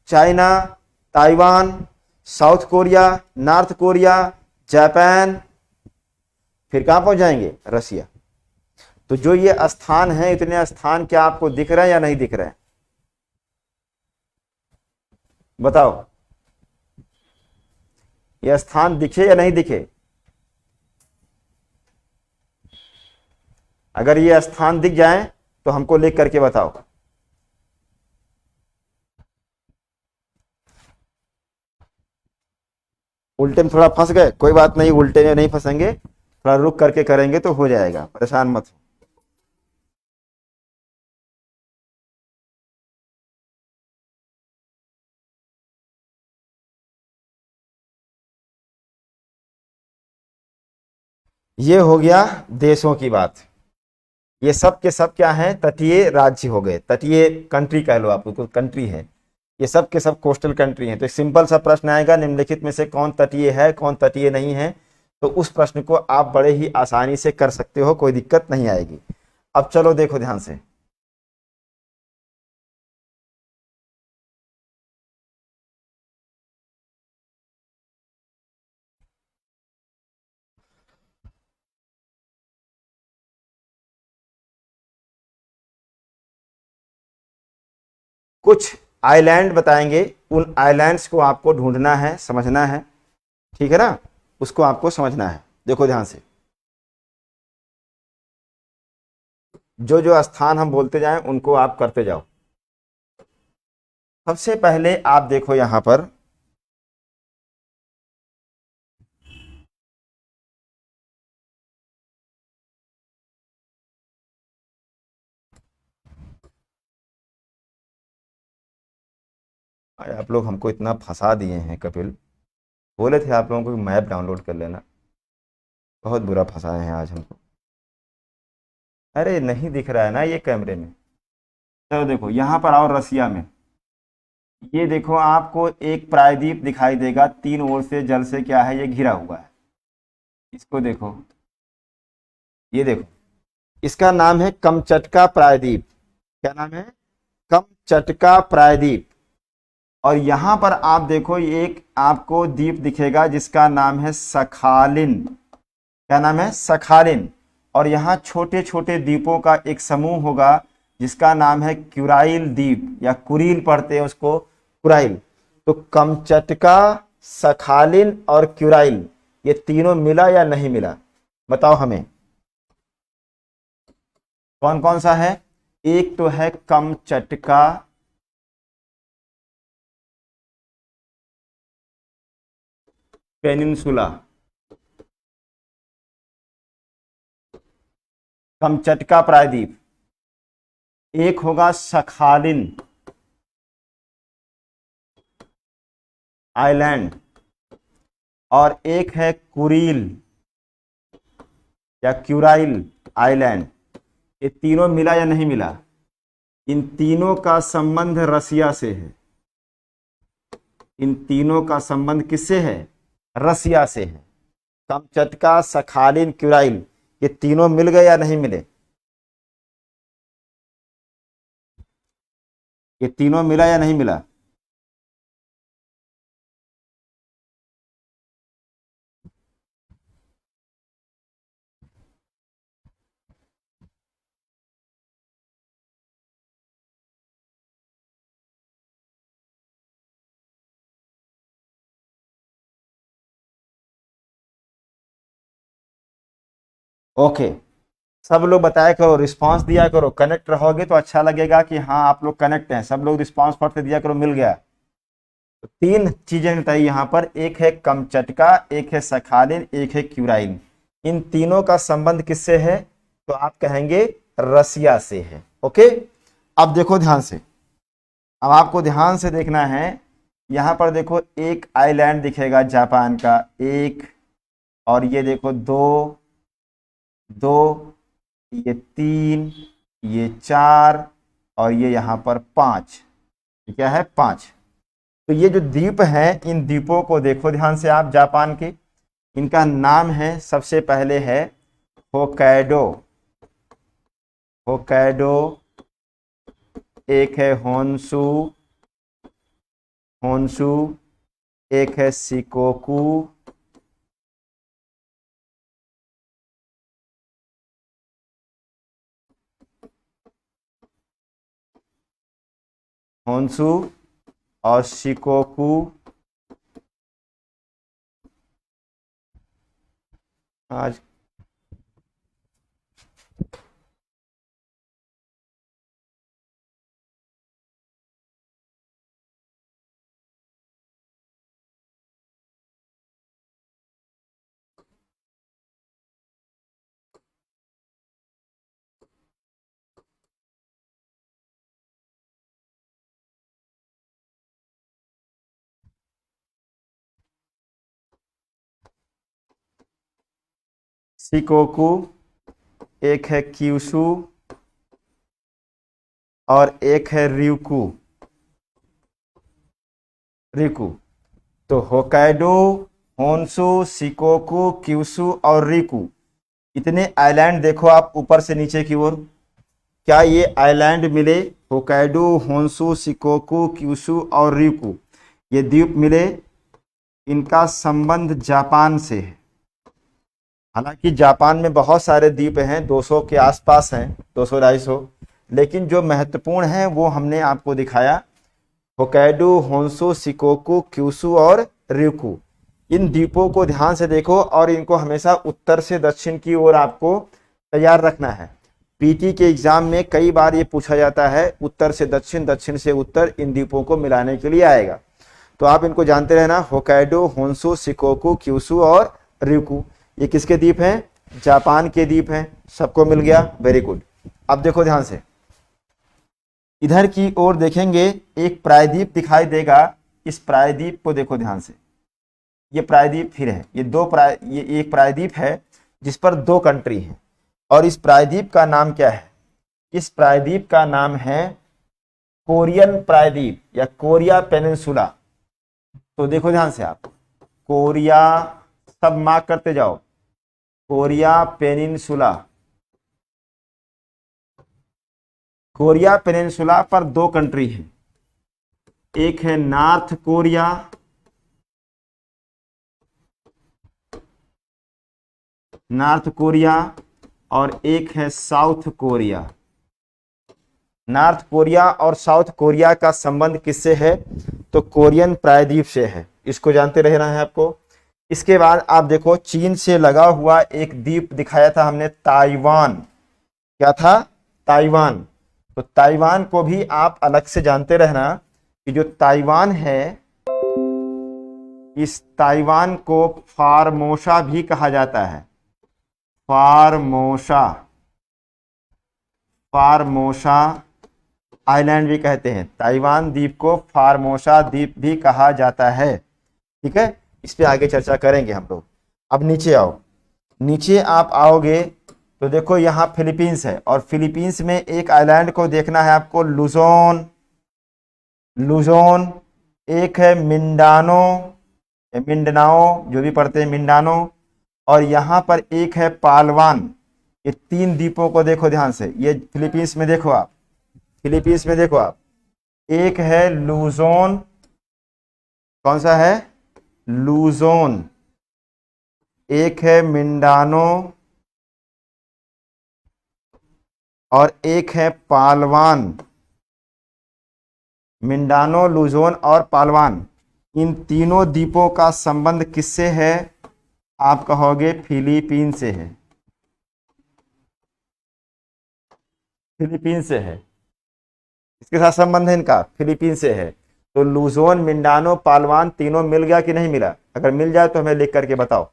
China, Taiwan, south Korea, north Korea, Japan, फिर कहां पहुंच जाएंगे? रसिया। तो जो ये स्थान है, इतने स्थान क्या आपको दिख रहे हैं या नहीं दिख रहे हैं? बताओ। ये स्थान दिखे या नहीं दिखे? अगर ये स्थान दिख जाए तो हमको लिख करके बताओ। उल्टे में थोड़ा फंस गए, कोई बात नहीं, उल्टे में नहीं फंसेंगे, थोड़ा रुक करके करेंगे तो हो जाएगा, परेशान मत हो। ये हो गया देशों की बात। ये सब के सब क्या है? तटीय राज्य हो गए, तटीय कंट्री कह लो, आप उसको कंट्री है। ये सब के सब कोस्टल कंट्री हैं। तो एक सिंपल सा प्रश्न आएगा, निम्नलिखित में से कौन तटीय है, कौन तटीय नहीं है। तो उस प्रश्न को आप बड़े ही आसानी से कर सकते हो, कोई दिक्कत नहीं आएगी। अब चलो देखो ध्यान से। कुछ आइलैंड बताएंगे, उन आइलैंड्स को आपको ढूंढना है, समझना है, ठीक है ना? उसको आपको समझना है। देखो ध्यान से, जो जो स्थान हम बोलते जाएं उनको आप करते जाओ। सबसे पहले आप देखो यहां पर, अरे आप लोग हमको इतना फंसा दिए हैं कपिल। बोले थे आप लोगों को मैप डाउनलोड कर लेना, बहुत बुरा फंसाए हैं आज हमको। अरे नहीं दिख रहा है ना ये कैमरे में। चलो देखो यहां पर आओ, रसिया में। ये देखो आपको एक प्रायद्वीप दिखाई देगा, तीन ओर से जल से क्या है, ये घिरा हुआ है। इसको देखो, ये देखो, इसका नाम है कमचटका प्रायद्वीप। क्या नाम है? कमचटका प्रायद्वीप। और यहां पर आप देखो, एक आपको द्वीप दिखेगा जिसका नाम है सखालिन। क्या नाम है? सखालिन। और यहाँ छोटे छोटे द्वीपों का एक समूह होगा जिसका नाम है क्यूराइल द्वीप, या कुरील पढ़ते हैं उसको, कुराइल। तो कमचटका, सखालिन और क्यूराइल, ये तीनों मिला या नहीं मिला? बताओ हमें, कौन कौन सा है? एक तो है कमचटका, पेनिनसुला, कमचटका प्रायद्वीप। एक होगा सखालिन आइलैंड, और एक है कुरील या क्यूराइल आइलैंड। ये तीनों मिला या नहीं मिला? इन तीनों का संबंध रसिया से है। इन तीनों का संबंध किससे है? रसिया से है। कमचटका, सखालिन, क्यूराइल, ये तीनों मिल गए या नहीं मिले? ये तीनों मिला या नहीं मिला? ओके, सब लोग बताया करो, रिस्पांस दिया करो, कनेक्ट रहोगे तो अच्छा लगेगा कि हाँ आप लोग कनेक्ट हैं। सब लोग रिस्पांस फट से दिया करो, मिल गया। तो तीन चीजें बताई यहाँ पर, एक है कमचटका, एक है सखालिन, एक है क्यूराइल। इन तीनों का संबंध किससे है? तो आप कहेंगे रसिया से है। ओके, अब देखो ध्यान से, अब आपको ध्यान से देखना है। यहां पर देखो एक आइलैंड दिखेगा जापान का, एक, और ये देखो दो, दो, ये तीन, ये चार, और ये यहां पर पांच। ये क्या है? पांच। तो ये जो द्वीप है, इन द्वीपों को देखो ध्यान से आप, जापान के। इनका नाम है, सबसे पहले है होक्काइडो, होक्काइडो। एक है होन्शु, होन्शु। एक है शिकोकू, होन्शु और शिकोकू। आज शिकोकू, एक है क्यूशू और एक है ryukyu। रिकू। तो होकाइडो, होन्शु, शिकोकू, क्यूशू और रिकू, इतने आइलैंड देखो आप ऊपर से नीचे की ओर। क्या ये आइलैंड मिले? होकाइडो, होन्शु, शिकोकू, क्यूशू और रिकू, ये द्वीप मिले, इनका संबंध जापान से है। हालांकि जापान में बहुत सारे द्वीप हैं, 200 के आसपास हैं, 200 250, लेकिन जो महत्वपूर्ण हैं वो हमने आपको दिखाया। होकाइडो, होन्शु, शिकोकू, क्यूशू और ryukyu, इन द्वीपों को ध्यान से देखो और इनको हमेशा उत्तर से दक्षिण की ओर आपको तैयार रखना है। पीटी के एग्जाम में कई बार ये पूछा जाता है, उत्तर से दक्षिण, दक्षिण से उत्तर, इन द्वीपों को मिलाने के लिए आएगा। तो आप इनको जानते रहना, होकाइडो, होन्शु, शिकोकू, क्यूशू और ryukyu, ये किसके द्वीप हैं? जापान के द्वीप हैं। सबको मिल गया, वेरी गुड। अब देखो ध्यान से, इधर की ओर देखेंगे, एक प्रायद्वीप दिखाई देगा। इस प्रायद्वीप को देखो ध्यान से, ये प्रायद्वीप फिर है, ये एक प्रायद्वीप है जिस पर 2 कंट्री हैं। और इस प्रायद्वीप का नाम क्या है? इस प्रायद्वीप का नाम है कोरियन प्रायद्वीप या कोरिया पेनिनसुला। तो देखो ध्यान से आप, कोरिया, सब मार्क करते जाओ, कोरिया पेनिनसुला। कोरिया पेनिनसुला पर 2 कंट्री हैं, एक है नॉर्थ कोरिया, नॉर्थ कोरिया, और एक है साउथ कोरिया। नॉर्थ कोरिया और साउथ कोरिया का संबंध किससे है? तो कोरियन प्रायद्वीप से है, इसको जानते रहना है आपको। इसके बाद आप देखो, चीन से लगा हुआ एक द्वीप दिखाया था हमने, ताइवान। क्या था? ताइवान। तो ताइवान को भी आप अलग से जानते रहना कि जो ताइवान है, इस ताइवान को फार्मोसा भी कहा जाता है। फार्मोसा, फार्मोसा आइलैंड भी कहते हैं। ताइवान द्वीप को फार्मोसा द्वीप भी कहा जाता है। ठीक है, इस पे आगे चर्चा करेंगे हम लोग। अब नीचे आओ, नीचे आप आओगे तो देखो यहाँ फिलीपींस है, और फिलीपींस में एक आइलैंड को देखना है आपको, लुजोन। लुजोन, एक है मिंडानो, मिंडनाओ, जो भी पढ़ते हैं मिंडानो, और यहाँ पर एक है पालवान। ये 3 द्वीपों को देखो ध्यान से, ये फिलीपींस में देखो आप, फिलीपींस में देखो आप, एक है लुजोन, कौन सा है? लुजोन, एक है मिंडानो और एक है पालवान। मिंडानो, लुजोन और पालवान, इन तीनों द्वीपों का संबंध किससे है? आप कहोगे फिलीपीन से है, फिलीपीन से है। इसके साथ संबंध है इनका, फिलीपीन से है। तो लुजोन, मिंडानो, पालवान तीनों मिल गया कि नहीं मिला? अगर मिल जाए तो हमें लिख करके बताओ।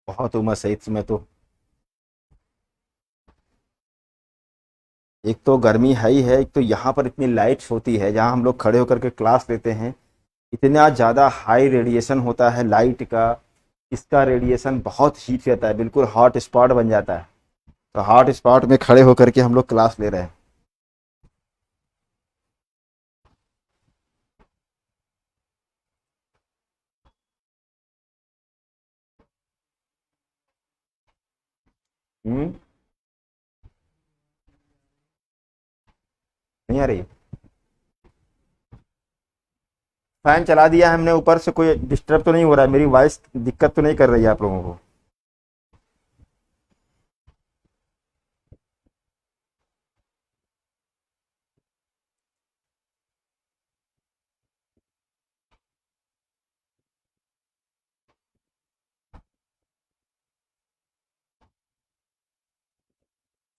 बहुत उम्र सही इसमें तो, एक तो गर्मी है ही है, एक तो यहाँ पर इतनी लाइट्स होती है जहाँ हम लोग खड़े होकर के क्लास लेते हैं, इतना ज़्यादा हाई रेडिएशन होता है लाइट का। इसका रेडिएशन बहुत हीट रहता है, बिल्कुल हॉट स्पॉट बन जाता है। तो हॉट स्पॉट में खड़े होकर के हम लोग क्लास ले रहे हैं। हम्म, नहीं आ रही? फैन चला दिया है हमने ऊपर से, कोई डिस्टर्ब तो नहीं हो रहा है, मेरी वॉइस दिक्कत तो नहीं कर रही है आप लोगों को?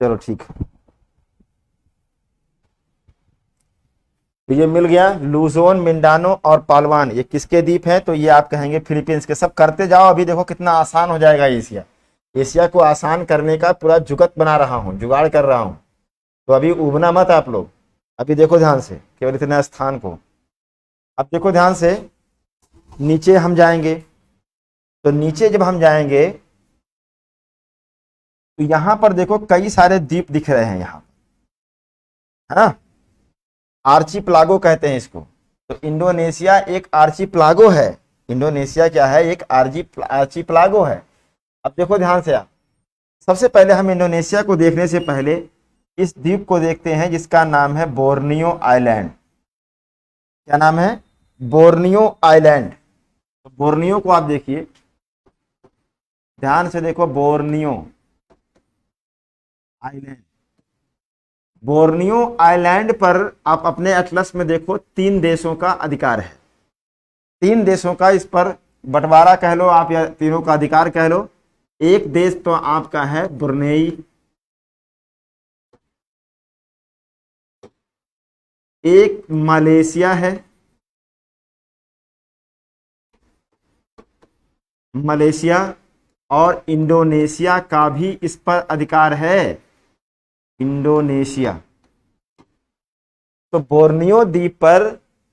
चलो ठीक है। तो ये मिल गया, लूजोन, मिंडानो और पालवान, ये किसके द्वीप हैं? तो ये आप कहेंगे फिलीपींस के। सब करते जाओ, अभी देखो कितना आसान हो जाएगा एशिया। एशिया को आसान करने का पूरा जुगत बना रहा हूँ, जुगाड़ कर रहा हूँ। तो अभी उबना मत आप लोग। अभी देखो ध्यान से केवल इतने स्थान को। अब देखो ध्यान से, नीचे हम जाएंगे। तो नीचे जब हम जाएंगे तो यहां पर देखो कई सारे द्वीप दिख रहे हैं यहाँ, है ना? आर्ची प्लागो कहते हैं इसको। तो इंडोनेशिया एक आर्ची प्लागो है। इंडोनेशिया क्या है? एक आर्ची प्लागो है। अब देखो ध्यान से आप, सबसे पहले हम इंडोनेशिया को देखने से पहले इस द्वीप को देखते हैं जिसका नाम है बोर्नियो आइलैंड। क्या नाम है? Borneo island. तो बोर्नियो को आप देखिए, ध्यान से देखो, बोर्नियो आइलैंड। बोर्नियो आइलैंड पर आप अपने एटलस में देखो, 3 देशों का अधिकार है। 3 देशों का इस पर बंटवारा कह लो आप, या तीनों का अधिकार कह लो। एक देश तो आपका है ब्रुनेई, एक मलेशिया है, मलेशिया, और इंडोनेशिया का भी इस पर अधिकार है, इंडोनेशिया। तो बोर्नियो द्वीप पर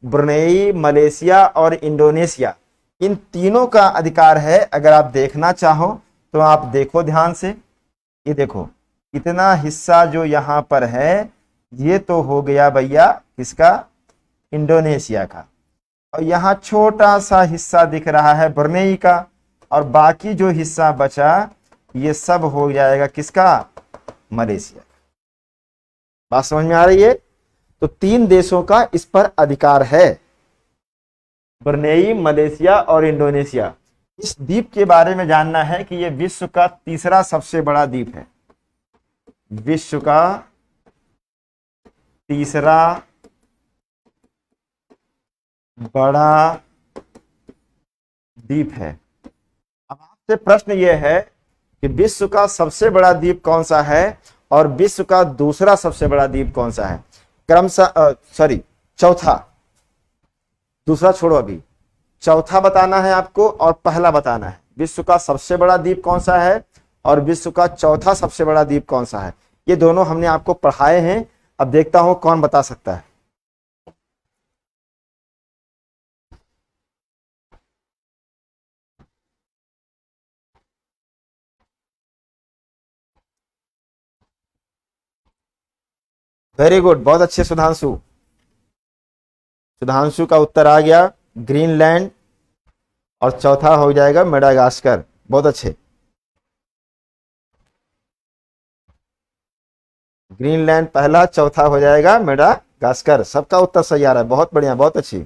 ब्रुनेई, मलेशिया और इंडोनेशिया, इन तीनों का अधिकार है। अगर आप देखना चाहो तो आप देखो ध्यान से, ये देखो इतना हिस्सा जो यहां पर है, ये तो हो गया भैया किसका? इंडोनेशिया का। और यहाँ छोटा सा हिस्सा दिख रहा है ब्रुनेई का, और बाकी जो हिस्सा बचा ये सब हो जाएगा किसका? मलेशिया। बात समझ में आ रही है? तो 3 देशों का इस पर अधिकार है, ब्रुनेई, मलेशिया और इंडोनेशिया। इस द्वीप के बारे में जानना है कि यह विश्व का तीसरा सबसे बड़ा द्वीप है। विश्व का तीसरा बड़ा द्वीप है। अब आपसे प्रश्न यह है कि विश्व का सबसे बड़ा द्वीप कौन सा है और विश्व का दूसरा सबसे बड़ा द्वीप कौन सा है? क्रमशः, सॉरी, चौथा। दूसरा छोड़ो, अभी चौथा बताना है आपको और पहला बताना है। विश्व का सबसे बड़ा द्वीप कौन सा है और विश्व का चौथा सबसे बड़ा द्वीप कौन सा है? ये दोनों हमने आपको पढ़ाए हैं। अब देखता हूं कौन बता सकता है। वेरी गुड, बहुत अच्छे सुधांशु। सुधांशु का उत्तर आ गया ग्रीनलैंड, और चौथा हो जाएगा मेडागास्कर। बहुत अच्छे। ग्रीनलैंड पहला, चौथा हो जाएगा मेडागास्कर। सबका उत्तर सही आ रहा है, बहुत बढ़िया, बहुत अच्छी।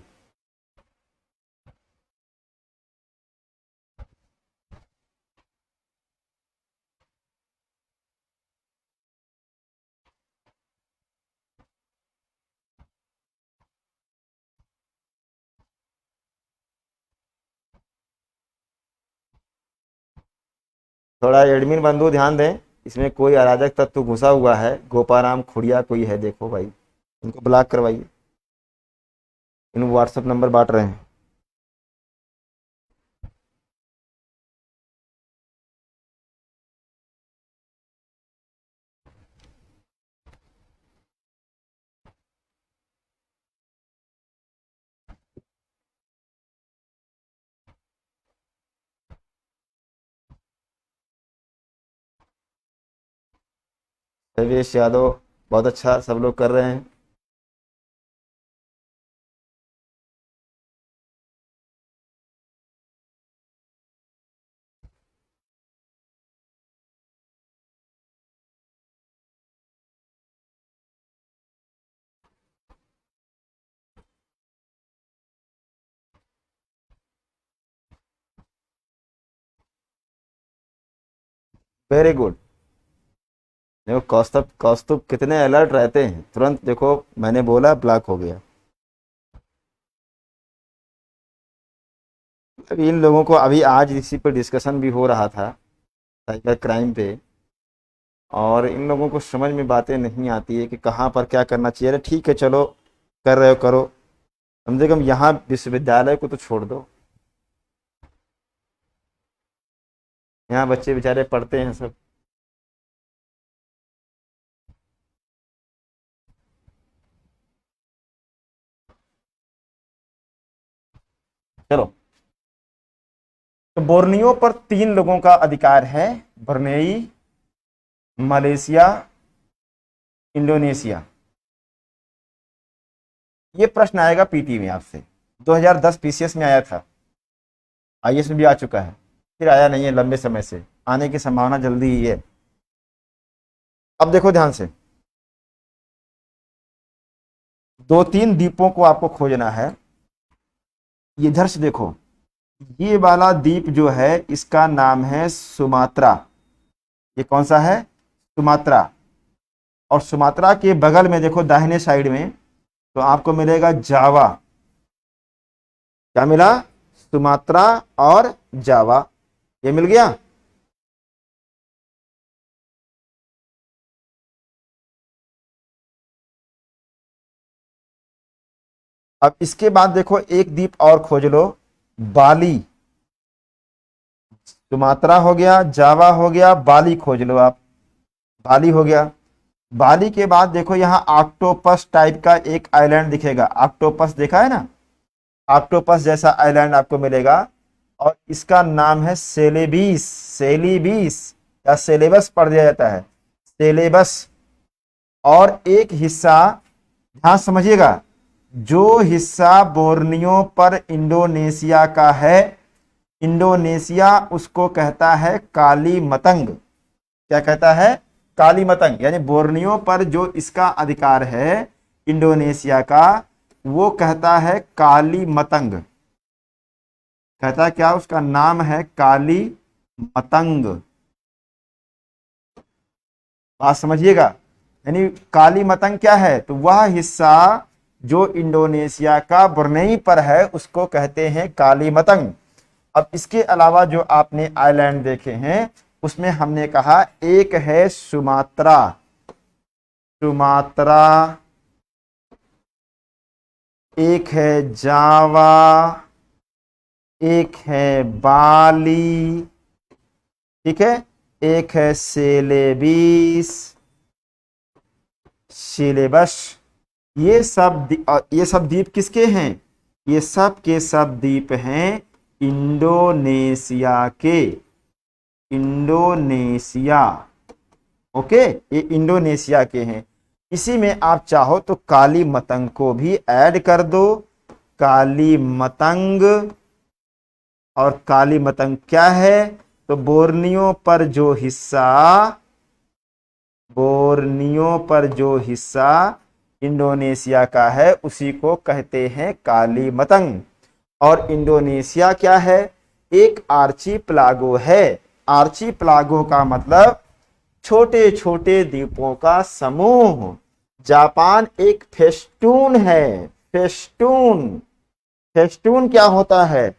थोड़ा एडमिन बंधु ध्यान दें, इसमें कोई अराजक तत्व घुसा हुआ है। गोपाराम खुड़िया कोई है, देखो भाई, उनको ब्लॉक करवाइए। इन व्हाट्सएप नंबर बांट रहे हैं। देवेश यादव, बहुत अच्छा, सब लोग कर रहे हैं। Very good. देखो कौस्तुभ कौस्तुभ कितने अलर्ट रहते हैं, तुरंत देखो मैंने बोला ब्लॉक हो गया। अभी इन लोगों को, अभी आज इसी पर डिस्कशन भी हो रहा था साइबर क्राइम पे, और इन लोगों को समझ में बातें नहीं आती है कि कहाँ पर क्या करना चाहिए। अरे ठीक है चलो, कर रहे हो करो, कम से कम यहाँ विश्वविद्यालय को तो छोड़ दो, यहाँ बच्चे बेचारे पढ़ते हैं सब। चलो, तो बोर्नियो पर 3 लोगों का अधिकार है, ब्रुनेई, मलेशिया, इंडोनेशिया। ये प्रश्न आएगा पीटी में आपसे, 2010 पीसीएस में आया था, आईएएस में भी आ चुका है, फिर आया नहीं है लंबे समय से, आने की संभावना जल्दी ही है। अब देखो ध्यान से, 2-3 द्वीपों को आपको खोजना है। ये इधर से देखो, ये वाला द्वीप जो है इसका नाम है सुमात्रा। ये कौन सा है? सुमात्रा। और सुमात्रा के बगल में देखो दाहिने साइड में, तो आपको मिलेगा जावा। क्या मिला? सुमात्रा और जावा, ये मिल गया। अब इसके बाद देखो एक द्वीप और खोज लो, बाली। सुमात्रा हो गया, जावा हो गया, बाली खोज लो आप। बाली हो गया। बाली के बाद देखो यहाँ ऑक्टोपस टाइप का एक आइलैंड दिखेगा, ऑक्टोपस देखा है ना, ऑक्टोपस जैसा आइलैंड आपको मिलेगा, और इसका नाम है सेलेबीस। सेलिबीस या सेलेबस पढ़ दिया जाता है, सेलेबस। और एक हिस्सा, ध्यान समझिएगा, जो हिस्सा बोर्नियो पर इंडोनेशिया का है, इंडोनेशिया उसको कहता है काली मतंग। क्या कहता है? काली मतंग। यानी बोर्नियो पर जो इसका अधिकार है इंडोनेशिया का, वो कहता है काली मतंग। कहता है क्या? उसका नाम है काली मतंग। बात समझिएगा। यानी काली मतंग क्या है? तो वह हिस्सा जो इंडोनेशिया का ब्रुनेई पर है उसको कहते हैं काली मतंग। अब इसके अलावा जो आपने आइलैंड देखे हैं उसमें हमने कहा एक है सुमात्रा, सुमात्रा, एक है जावा, एक है बाली, ठीक है, एक है सेलेबीस, सिलेबस। ये सब द्वीप किसके हैं? ये सब के सब द्वीप हैं इंडोनेशिया के। इंडोनेशिया, ओके, ये इंडोनेशिया के हैं। इसी में आप चाहो तो काली मतंग को भी ऐड कर दो। काली मतंग, और काली मतंग क्या है? तो बोर्नियो पर जो हिस्सा, बोर्नियो पर जो हिस्सा इंडोनेशिया का है उसी को कहते हैं काली मतंग। और इंडोनेशिया क्या है? एक आर्चीप्लागो है। आर्चीप्लागो का मतलब छोटे छोटे द्वीपों का समूह। जापान एक फेस्टून है। फेस्टून, फेस्टून क्या होता है?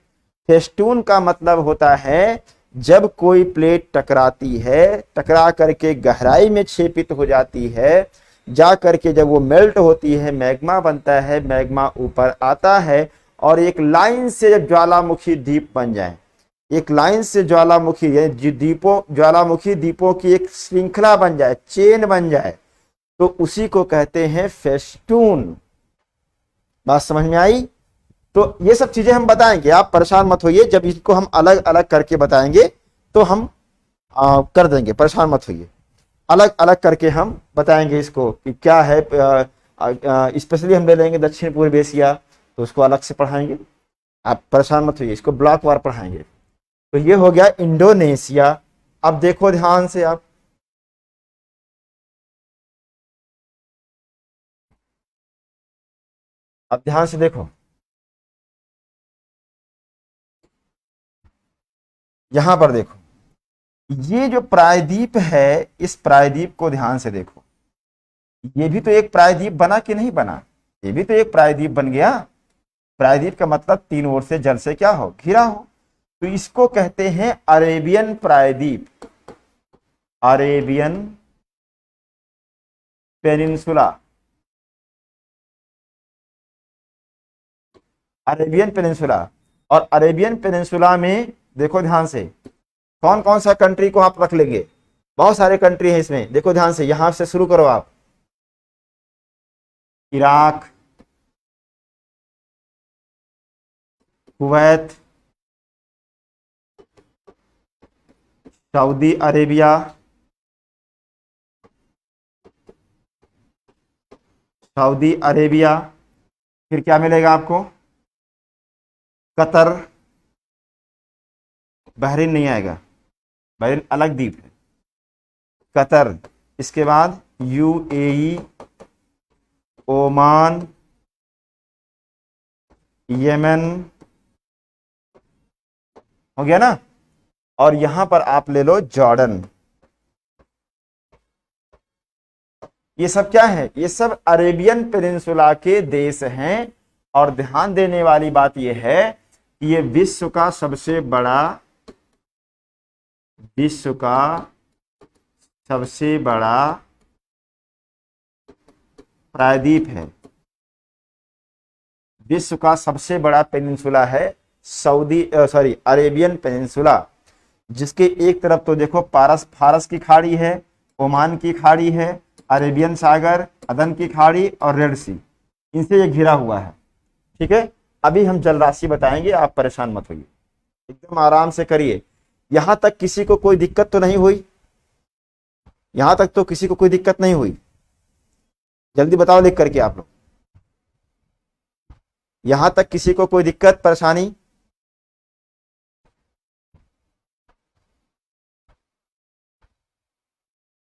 फेस्टून का मतलब होता है जब कोई प्लेट टकराती है, टकरा करके गहराई में क्षेपित हो जाती है, जा करके जब वो मेल्ट होती है मैग्मा बनता है, मैग्मा ऊपर आता है और एक लाइन से जब ज्वालामुखी द्वीप बन जाए, एक लाइन से ज्वालामुखी यानी द्वीपों, ज्वालामुखी द्वीपों की एक श्रृंखला बन जाए, चेन बन जाए, तो उसी को कहते हैं फेस्टून। बात समझ में आई? तो ये सब चीजें हम बताएंगे, आप परेशान मत होइए, जब इसको हम अलग अलग करके बताएंगे तो हम कर देंगे, परेशान मत होइए। अलग अलग करके हम बताएंगे इसको कि क्या है। स्पेशली हम ले लेंगे दक्षिण पूर्व एशिया, तो उसको अलग से पढ़ाएंगे, आप परेशान मत होइए, इसको ब्लॉक वार पढ़ाएंगे। तो ये हो गया इंडोनेशिया। अब देखो ध्यान से आप, अब ध्यान से देखो, यहां पर देखो, ये जो प्रायद्वीप है, इस प्रायद्वीप को ध्यान से देखो, ये भी तो एक प्रायद्वीप बना कि नहीं बना? ये भी तो एक प्रायद्वीप बन गया। प्रायद्वीप का मतलब तीन ओर से जल से क्या हो, घिरा हो। तो इसको कहते हैं अरेबियन प्रायद्वीप, अरेबियन पेनिनसुला, अरेबियन पेनिनसुला। और अरेबियन पेनिनसुला में देखो ध्यान से, कौन कौन सा कंट्री को आप रख लेंगे? बहुत सारे कंट्री हैं इसमें, देखो ध्यान से, यहां से शुरू करो आप। Iraq, Kuwait, Saudi Arabia, Saudi Arabia, फिर क्या मिलेगा आपको? कतर, बहरीन नहीं आएगा, बहरीन अलग द्वीप है, कतर। इसके बाद यूएई, ओमान, यमन, हो गया ना? और यहां पर आप ले लो जॉर्डन। ये सब क्या है? ये सब अरेबियन पेनिनसुला के देश हैं। और ध्यान देने वाली बात यह है कि ये विश्व का सबसे बड़ा, विश्व का सबसे बड़ा प्रायद्वीप है, विश्व का सबसे बड़ा पेनिनसुला है अरेबियन पेनिनसुला, जिसके एक तरफ तो देखो फारस की खाड़ी है, ओमान की खाड़ी है, अरेबियन सागर, अदन की खाड़ी और रेड सी, इनसे ये घिरा हुआ है। ठीक है, अभी हम जल राशि बताएंगे, आप परेशान मत होइए, एकदम आराम से करिए। यहां तक किसी को कोई दिक्कत तो नहीं हुई? यहां तक तो किसी को कोई दिक्कत नहीं हुई? जल्दी बताओ लिख करके आप लोग, यहां तक किसी को कोई दिक्कत परेशानी?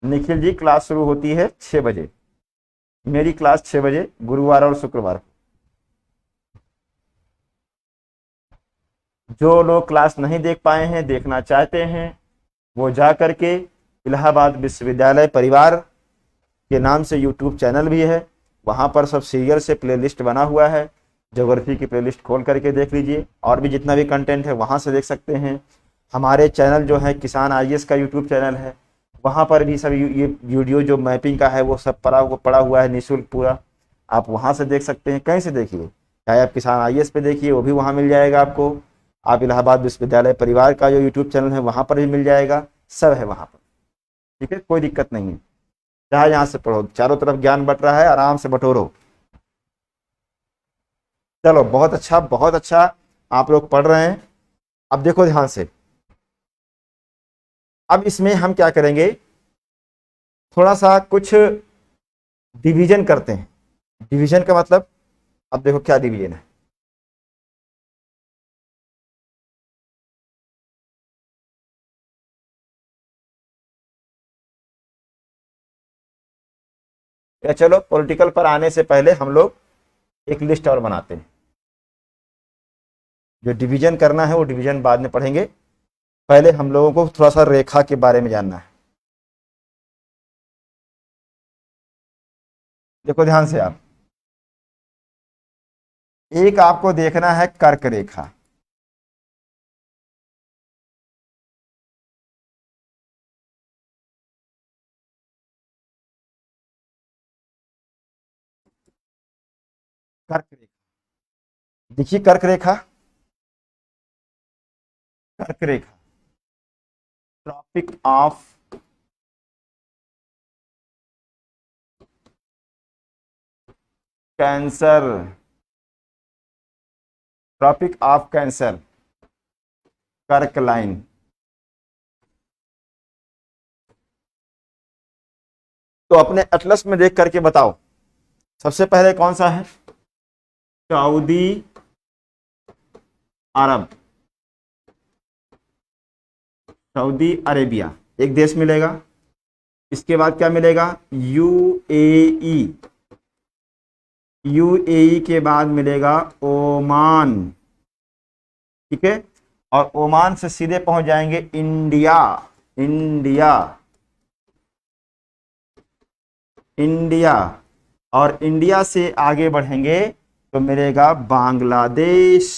निखिल जी, क्लास शुरू होती है 6 बजे, मेरी क्लास 6 बजे गुरुवार और शुक्रवार। जो लोग क्लास नहीं देख पाए हैं, देखना चाहते हैं, वो जा करके इलाहाबाद विश्वविद्यालय परिवार के नाम से यूट्यूब चैनल भी है, वहां पर सब सीरियल से प्लेलिस्ट बना हुआ है, ज्योग्राफी की प्लेलिस्ट खोल करके देख लीजिए, और भी जितना भी कंटेंट है वहां से देख सकते हैं। हमारे चैनल जो है किसान आईएएस का यूट्यूब चैनल है, वहां पर भी सब ये वीडियो जो मैपिंग का है वो सब पड़ा हुआ है निःशुल्क पूरा, आप वहां से देख सकते हैं, कहीं से देखिए, चाहे आप किसान आईएएस पे देखिए वो भी वहां मिल जाएगा आपको, आप इलाहाबाद विश्वविद्यालय परिवार का जो यूट्यूब चैनल है वहां पर भी मिल जाएगा, सब है वहां पर। ठीक है, कोई दिक्कत नहीं है, चाहे यहाँ से पढ़ो, चारों तरफ ज्ञान बट रहा है, आराम से बटोरो। चलो, बहुत अच्छा बहुत अच्छा, आप लोग पढ़ रहे हैं। अब देखो ध्यान से, अब इसमें हम क्या करेंगे, थोड़ा सा कुछ डिवीजन करते हैं। डिवीजन का मतलब, अब देखो क्या डिवीजन है। या चलो पॉलिटिकल पर आने से पहले हम लोग एक लिस्ट और बनाते हैं। जो डिवीजन करना है वो डिवीजन बाद में पढ़ेंगे, पहले हम लोगों को थोड़ा सा रेखा के बारे में जानना है। देखो ध्यान से आप, एक आपको देखना है कर्क रेखा, कर्क रेखा, देखिए कर्क रेखा, कर्क रेखा, tropic of cancer, tropic of cancer, कर्क लाइन। तो अपने एटलस में देख करके बताओ, सबसे पहले कौन सा है? सऊदी अरब, सऊदी अरेबिया एक देश मिलेगा। इसके बाद क्या मिलेगा? यूएई, यूएई के बाद मिलेगा ओमान। ठीक है, और ओमान से सीधे पहुंच जाएंगे इंडिया। इंडिया, इंडिया, और इंडिया से आगे बढ़ेंगे तो मिलेगा बांग्लादेश,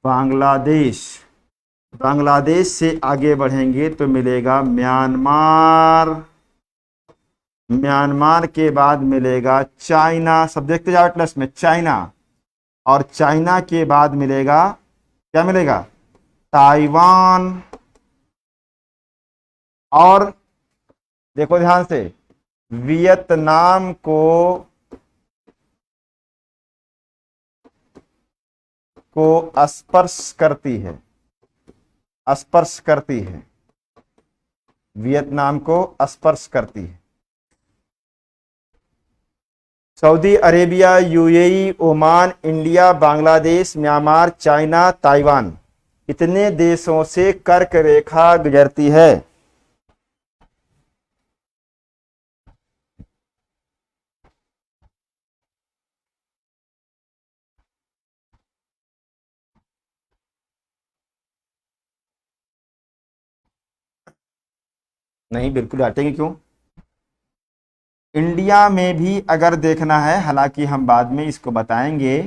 बांग्लादेश, बांग्लादेश से आगे बढ़ेंगे तो मिलेगा म्यांमार, म्यांमार के बाद मिलेगा चाइना, सब देखते जाओ प्लस में चाइना, और चाइना के बाद मिलेगा, क्या मिलेगा, ताइवान, और देखो ध्यान से, वियतनाम को स्पर्श करती है, स्पर्श करती है, वियतनाम को स्पर्श करती है। Saudi Arabia, UAE, Oman, India, Bangladesh, Myanmar, China, Taiwan, इतने देशों से कर्क रेखा गुजरती है। नहीं, बिल्कुल हटेंगे क्यों। इंडिया में भी अगर देखना है, हालांकि हम बाद में इसको बताएंगे,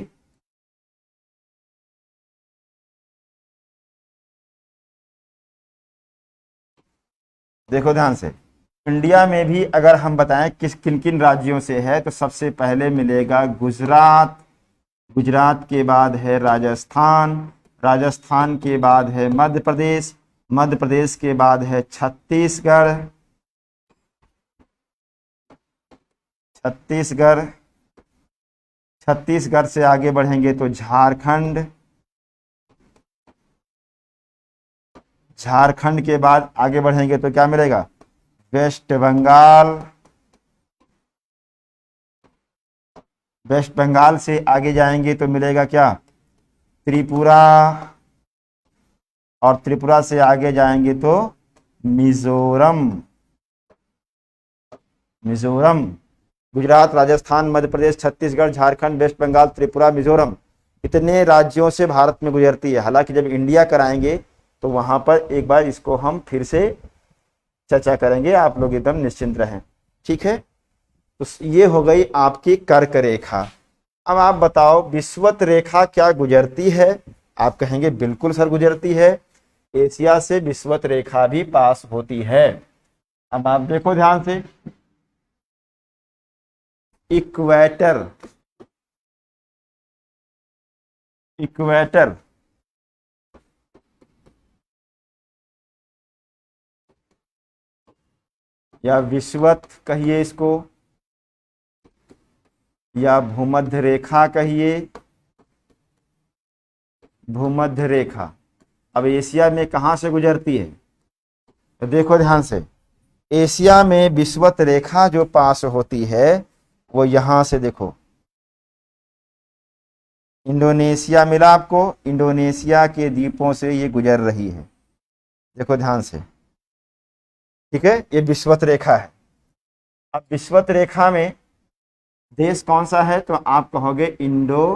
देखो ध्यान से, इंडिया में भी अगर हम बताएं किस किन किन राज्यों से है, तो सबसे पहले मिलेगा गुजरात, गुजरात के बाद है राजस्थान, राजस्थान के बाद है मध्य प्रदेश, मध्य प्रदेश के बाद है छत्तीसगढ़, छत्तीसगढ़, छत्तीसगढ़ से आगे बढ़ेंगे तो झारखंड, झारखंड के बाद आगे बढ़ेंगे तो क्या मिलेगा, वेस्ट बंगाल, वेस्ट बंगाल से आगे जाएंगे तो मिलेगा क्या, त्रिपुरा, और त्रिपुरा से आगे जाएंगे तो मिजोरम, मिजोरम, गुजरात, राजस्थान, मध्य प्रदेश, छत्तीसगढ़, झारखंड, वेस्ट बंगाल, त्रिपुरा, मिजोरम, इतने राज्यों से भारत में गुजरती है। हालांकि जब इंडिया कराएंगे तो वहां पर एक बार इसको हम फिर से चर्चा करेंगे, आप लोग एकदम निश्चिंत रहें, ठीक है। तो ये हो गई आपकी कर्क रेखा। अब आप बताओ विषुवत रेखा क्या गुजरती है। आप कहेंगे बिल्कुल सर गुजरती है, एशिया से विषुवत रेखा भी पास होती है। अब आप देखो ध्यान से, इक्वेटर, इक्वेटर, या विषुवत कहिए इसको, या भूमध्य रेखा कहिए, भूमध्य रेखा। अब एशिया में कहां से गुजरती है, तो देखो ध्यान से, एशिया में विषुवत रेखा जो पास होती है वो यहां से, देखो इंडोनेशिया मिला आपको, इंडोनेशिया के द्वीपों से ये गुजर रही है, देखो ध्यान से, ठीक है, ये विषुवत रेखा है। अब विषुवत रेखा में देश कौन सा है, तो आप कहोगे इंडोनेशिया,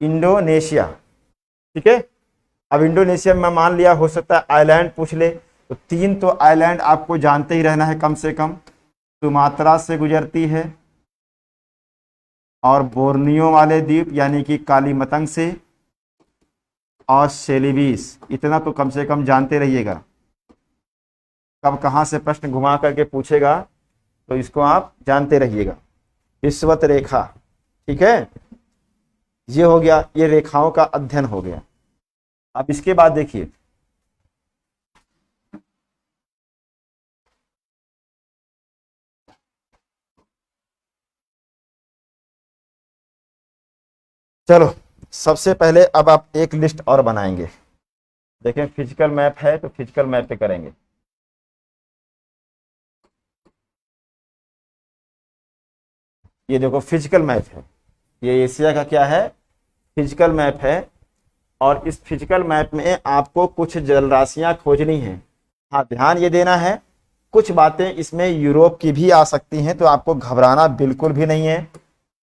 इंडोनेशिया, ठीक है। अब इंडोनेशिया में मान लिया, हो सकता है आइलैंड पूछ ले, तो 3 तो आइलैंड आपको जानते ही रहना है कम से कम, सुमात्रा से गुजरती है, और बोर्नियो वाले द्वीप यानी कि कालीमतंग से, और सेलिबीस, इतना तो कम से कम जानते रहिएगा। कब कहाँ से प्रश्न घुमा करके पूछेगा तो इसको आप जानते रहिएगा। विषुवत रेखा, ठीक है, ये हो गया, ये रेखाओं का अध्ययन हो गया। अब इसके बाद देखिए, चलो सबसे पहले अब आप एक लिस्ट और बनाएंगे। देखें फिजिकल मैप है तो फिजिकल मैप पे करेंगे। ये देखो फिजिकल मैप है, ये एशिया का क्या है, फिजिकल मैप है। और इस फिजिकल मैप में आपको कुछ जलराशियां खोजनी है। हाँ, ध्यान ये देना है, कुछ बातें इसमें यूरोप की भी आ सकती हैं, तो आपको घबराना बिल्कुल भी नहीं है,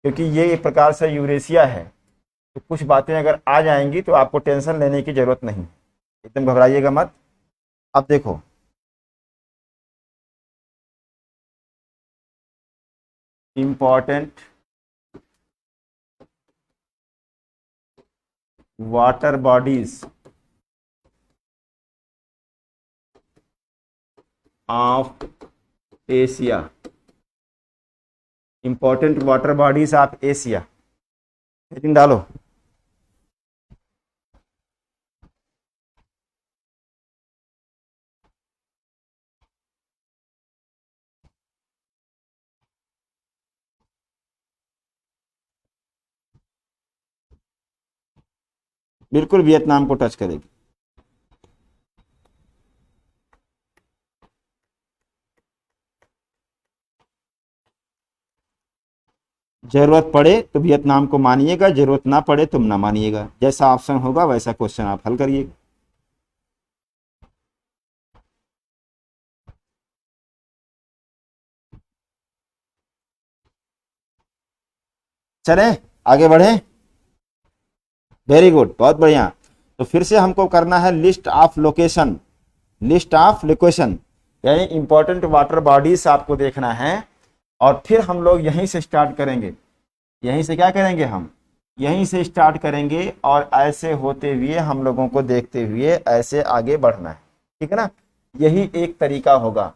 क्योंकि ये एक प्रकार से यूरेशिया है। तो कुछ बातें अगर आ जाएंगी तो आपको टेंशन लेने की जरूरत नहीं, एकदम घबराइएगा मत। अब देखो, important water bodies of Asia, important water bodies of Asia, heading डालो। बिल्कुल वियतनाम को टच करेगी। जरूरत पड़े तो वियतनाम को मानिएगा, जरूरत ना पड़े तुम ना मानिएगा, जैसा ऑप्शन होगा वैसा क्वेश्चन आप हल करिएगा। चलें आगे बढ़े। वेरी गुड, बहुत बढ़िया। तो फिर से हमको करना है list of location, list of location, यानी इंपॉर्टेंट वाटर बॉडीज आपको देखना है। और फिर हम लोग यहीं से स्टार्ट करेंगे, यहीं से क्या करेंगे, हम यहीं से स्टार्ट करेंगे और ऐसे होते हुए हम लोगों को देखते हुए ऐसे आगे बढ़ना है, ठीक है ना। यही एक तरीका होगा,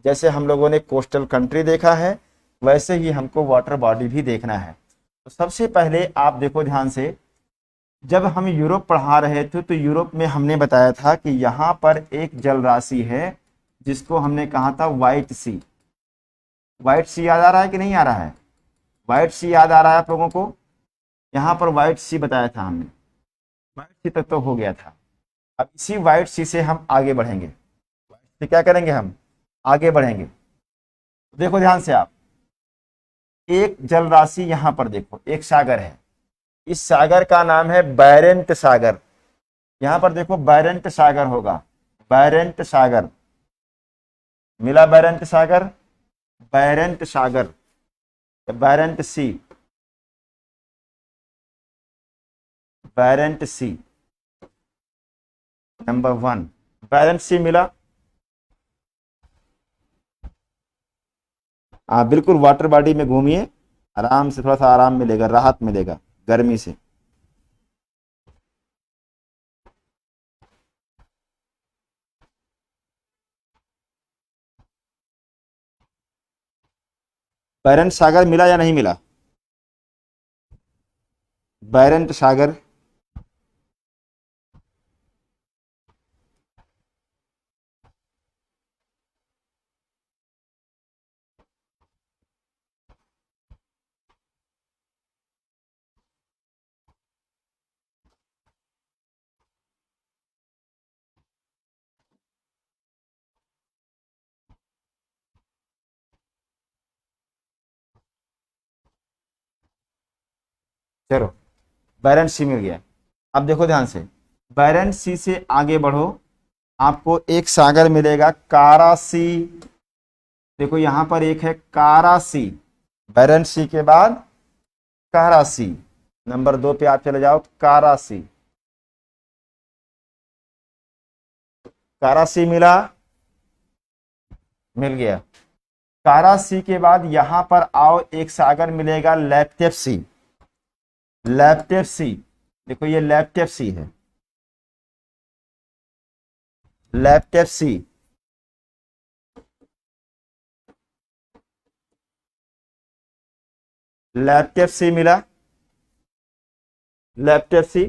जैसे हम लोगों ने कोस्टल कंट्री देखा है वैसे ही हमको वाटर बॉडी भी देखना है। तो सबसे पहले आप देखो ध्यान से, जब हम यूरोप पढ़ा रहे थे तो यूरोप में हमने बताया था कि यहाँ पर एक जल राशि है जिसको हमने कहा था व्हाइट सी। व्हाइट सी याद आ रहा है कि नहीं आ रहा है? व्हाइट सी याद आ रहा है आप लोगों को? यहाँ पर व्हाइट सी बताया था हमने, व्हाइट सी तक तो हो गया था। अब इसी व्हाइट सी से हम आगे बढ़ेंगे, व्हाइट से क्या करेंगे, हम आगे बढ़ेंगे। देखो ध्यान से आप, एक जल राशि यहाँ पर देखो, एक सागर है, इस सागर का नाम है बैरेंट सागर। यहां पर देखो बैरेंट सागर होगा, बैरेंट सागर मिला, बैरेंट सागर, बैरेंट सागर, बैरेंट सी, बैरेंट सी नंबर 1, बैरेंट सी मिला। हाँ बिल्कुल, वाटर बॉडी में घूमिए, आराम से, थोड़ा सा आराम मिलेगा, राहत मिलेगा गर्मी से। बैरेंट सागर मिला या नहीं मिला? बैरेंट सागर, चलो बैरेंट सी मिल गया। अब देखो ध्यान से, बैरेंट सी से आगे बढ़ो, आपको एक सागर मिलेगा कारा सी। देखो यहां पर एक है कारा सी, बैरेंट सी के बाद कारा सी, नंबर 2 पे आप चले जाओ, कारा सी, कारा सी मिला, मिल गया। कारा सी के बाद यहां पर आओ, एक सागर मिलेगा लैप्टेप सी, लैप्टेप सी। देखो ये लैप्टेप सी है, लैप्टेप सी, लैप्टेप सी मिला, लैप्टेप सी,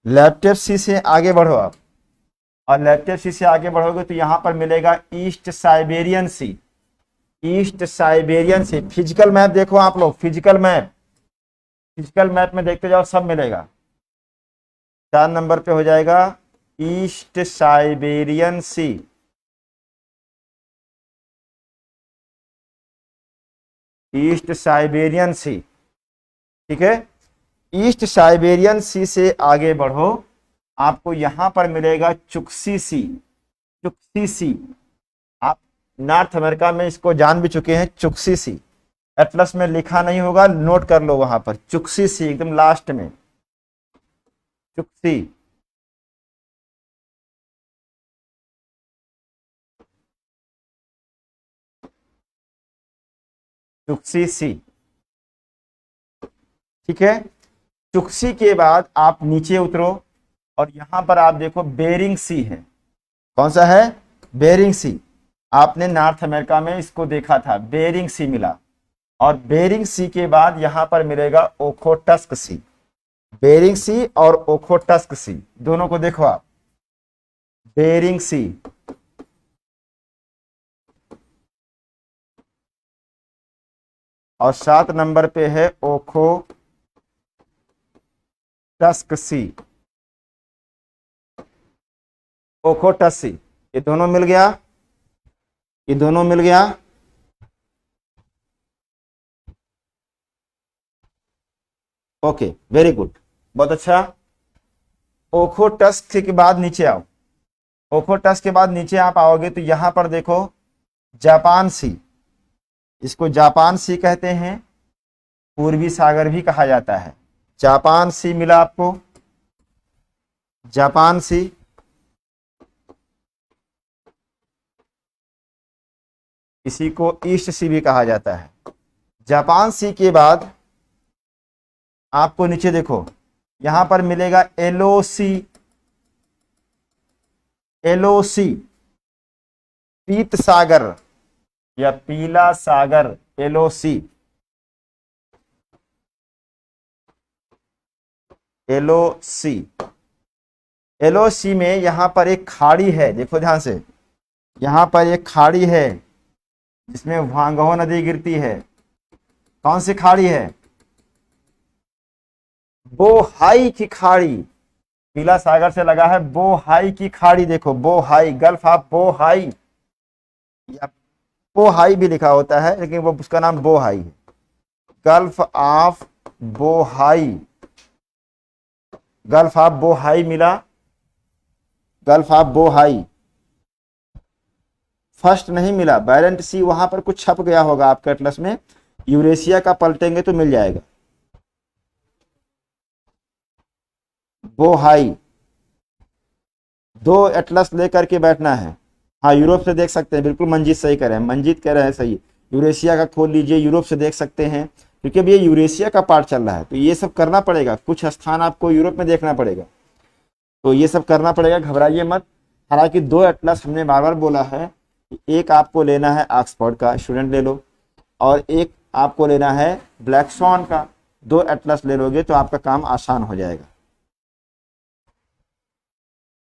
लैप्टेप सी से आगे बढ़ो आप, और लैप्टेप सी से आगे बढ़ोगे तो यहां पर मिलेगा ईस्ट साइबेरियन सी, ईस्ट साइबेरियन सी। फिजिकल मैप देखो आप लोग, फिजिकल मैप, फिजिकल मैप में देखते जाओ, सब मिलेगा। 4 नंबर पे हो जाएगा ईस्ट साइबेरियन सी, ईस्ट साइबेरियन सी, ठीक है। ईस्ट साइबेरियन सी से आगे बढ़ो, आपको यहां पर मिलेगा चुक्सी सी, चुक्सी सी। आप नॉर्थ अमेरिका में इसको जान भी चुके हैं, चुक्सी सी। एटलस में लिखा नहीं होगा, नोट कर लो वहां पर, चुक्सी सी एकदम लास्ट में, चुक्सी। चुक्सी सी, ठीक है। चुक्सी के बाद आप नीचे उतरो और यहां पर आप देखो बेरिंग सी है। कौन सा है? बेरिंग सी। आपने नॉर्थ अमेरिका में इसको देखा था, बेरिंग सी मिला। और बेरिंग सी के बाद यहां पर मिलेगा ओखोटस्क सी। बेरिंग सी और ओखोटस्क सी दोनों को देखो आप, बेरिंग सी, और 7 नंबर पे है ओखोटस्क सी, ओखोटस सी। ये दोनों मिल गया, ये दोनों मिल गया। ओके, वेरी गुड, बहुत अच्छा। ओखोटस्क के बाद नीचे आओ। ओखोटस्क के बाद नीचे आप आओगे तो यहां पर देखो जापान सी, इसको जापान सी कहते हैं, पूर्वी सागर भी कहा जाता है। जापान सी मिला आपको, जापान सी। इसी को ईस्ट सी भी कहा जाता है। जापान सी के बाद आपको नीचे देखो, यहां पर मिलेगा एलओसी, एलओसी, पीत सागर या पीला सागर, एलओसी, एलओसी। एलओसी में यहां पर एक खाड़ी है, देखो ध्यान से, यहां पर एक खाड़ी है जिसमें वांगहो नदी गिरती है। कौन सी खाड़ी है? बोहाई की खाड़ी, पीला सागर से लगा है बोहाई की खाड़ी। देखो बोहाई, गल्फ ऑफ बोहाई या बोहाई भी लिखा होता है, लेकिन वो उसका नाम बोहाई है। Gulf of Bohai, gulf of Bohai मिला, गल्फ ऑफ बोहाई। फर्स्ट नहीं मिला, बैरेंट सी वहां पर कुछ छप गया होगा आपके एटलस में, यूरेशिया का पलटेंगे तो मिल जाएगा। बोहाई, 2 एटलस लेकर के बैठना है। हाँ, यूरोप से देख सकते हैं, बिल्कुल मंजीत सही कह रहे हैं, मंजीत कह रहे हैं सही। यूरेशिया का खोल लीजिए, यूरोप से देख सकते हैं, क्योंकि अब ये यूरेशिया का पार्ट चल रहा है, तो ये सब करना पड़ेगा, कुछ स्थान आपको यूरोप में देखना पड़ेगा, तो ये सब करना पड़ेगा, घबराइए मत। हालांकि 2 एटलस हमने बार बार बोला है, एक आपको लेना है ऑक्सफोर्ड का, स्टूडेंट ले लो, और एक आपको लेना है ब्लैक स्वॉन का। 2 एटलस ले लोगे तो आपका काम आसान हो जाएगा।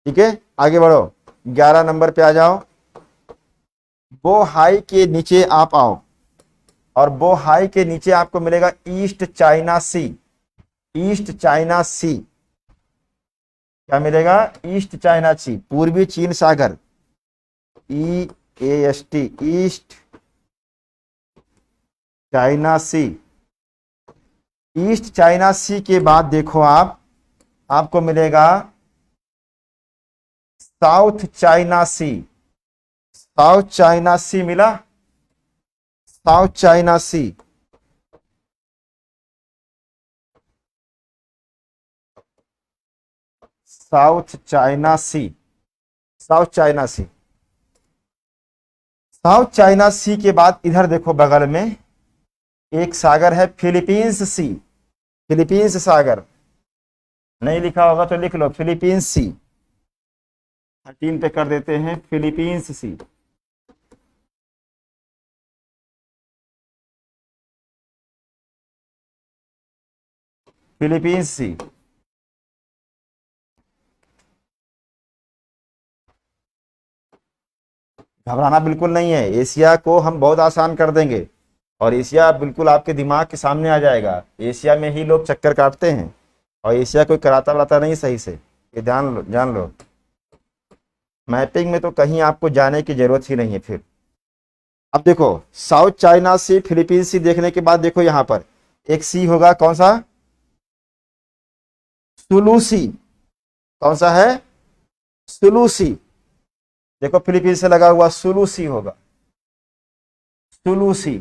ठीक है, आगे बढ़ो, 11 नंबर पे आ जाओ। बोहाई के नीचे आप आओ और बोहाई के नीचे आपको मिलेगा ईस्ट चाइना सी, ईस्ट चाइना सी। क्या मिलेगा? ईस्ट चाइना सी, पूर्वी चीन सागर, EAST, ईस्ट चाइना सी। ईस्ट चाइना सी के बाद देखो आप, आपको मिलेगा साउथ चाइना सी, साउथ चाइना सी मिला, साउथ चाइना सी। साउथ चाइना सी, साउथ चाइना सी। साउथ चाइना सी के बाद इधर देखो बगल में एक सागर है, फिलीपींस सी, फिलीपींस सागर। नहीं लिखा होगा तो लिख लो, फिलीपींस सी, 13 पे कर देते हैं, फिलीपींस सी। फिलीपींस सी। घबराना बिल्कुल नहीं है, एशिया को हम बहुत आसान कर देंगे, और एशिया बिल्कुल आपके दिमाग के सामने आ जाएगा। एशिया में ही लोग चक्कर काटते हैं, और एशिया कोई कराता वराता नहीं सही से, ये ध्यान लो, जान लो। मैपिंग में तो कहीं आपको जाने की जरूरत ही नहीं है फिर। अब देखो, साउथ चाइना सी, फिलीपींस सी देखने के बाद देखो यहां पर एक सी होगा, कौन सा? सुलू सी। कौन सा है? सुलू सी। देखो फिलीपींस से लगा हुआ, सुलू सी होगा, सुलू सी।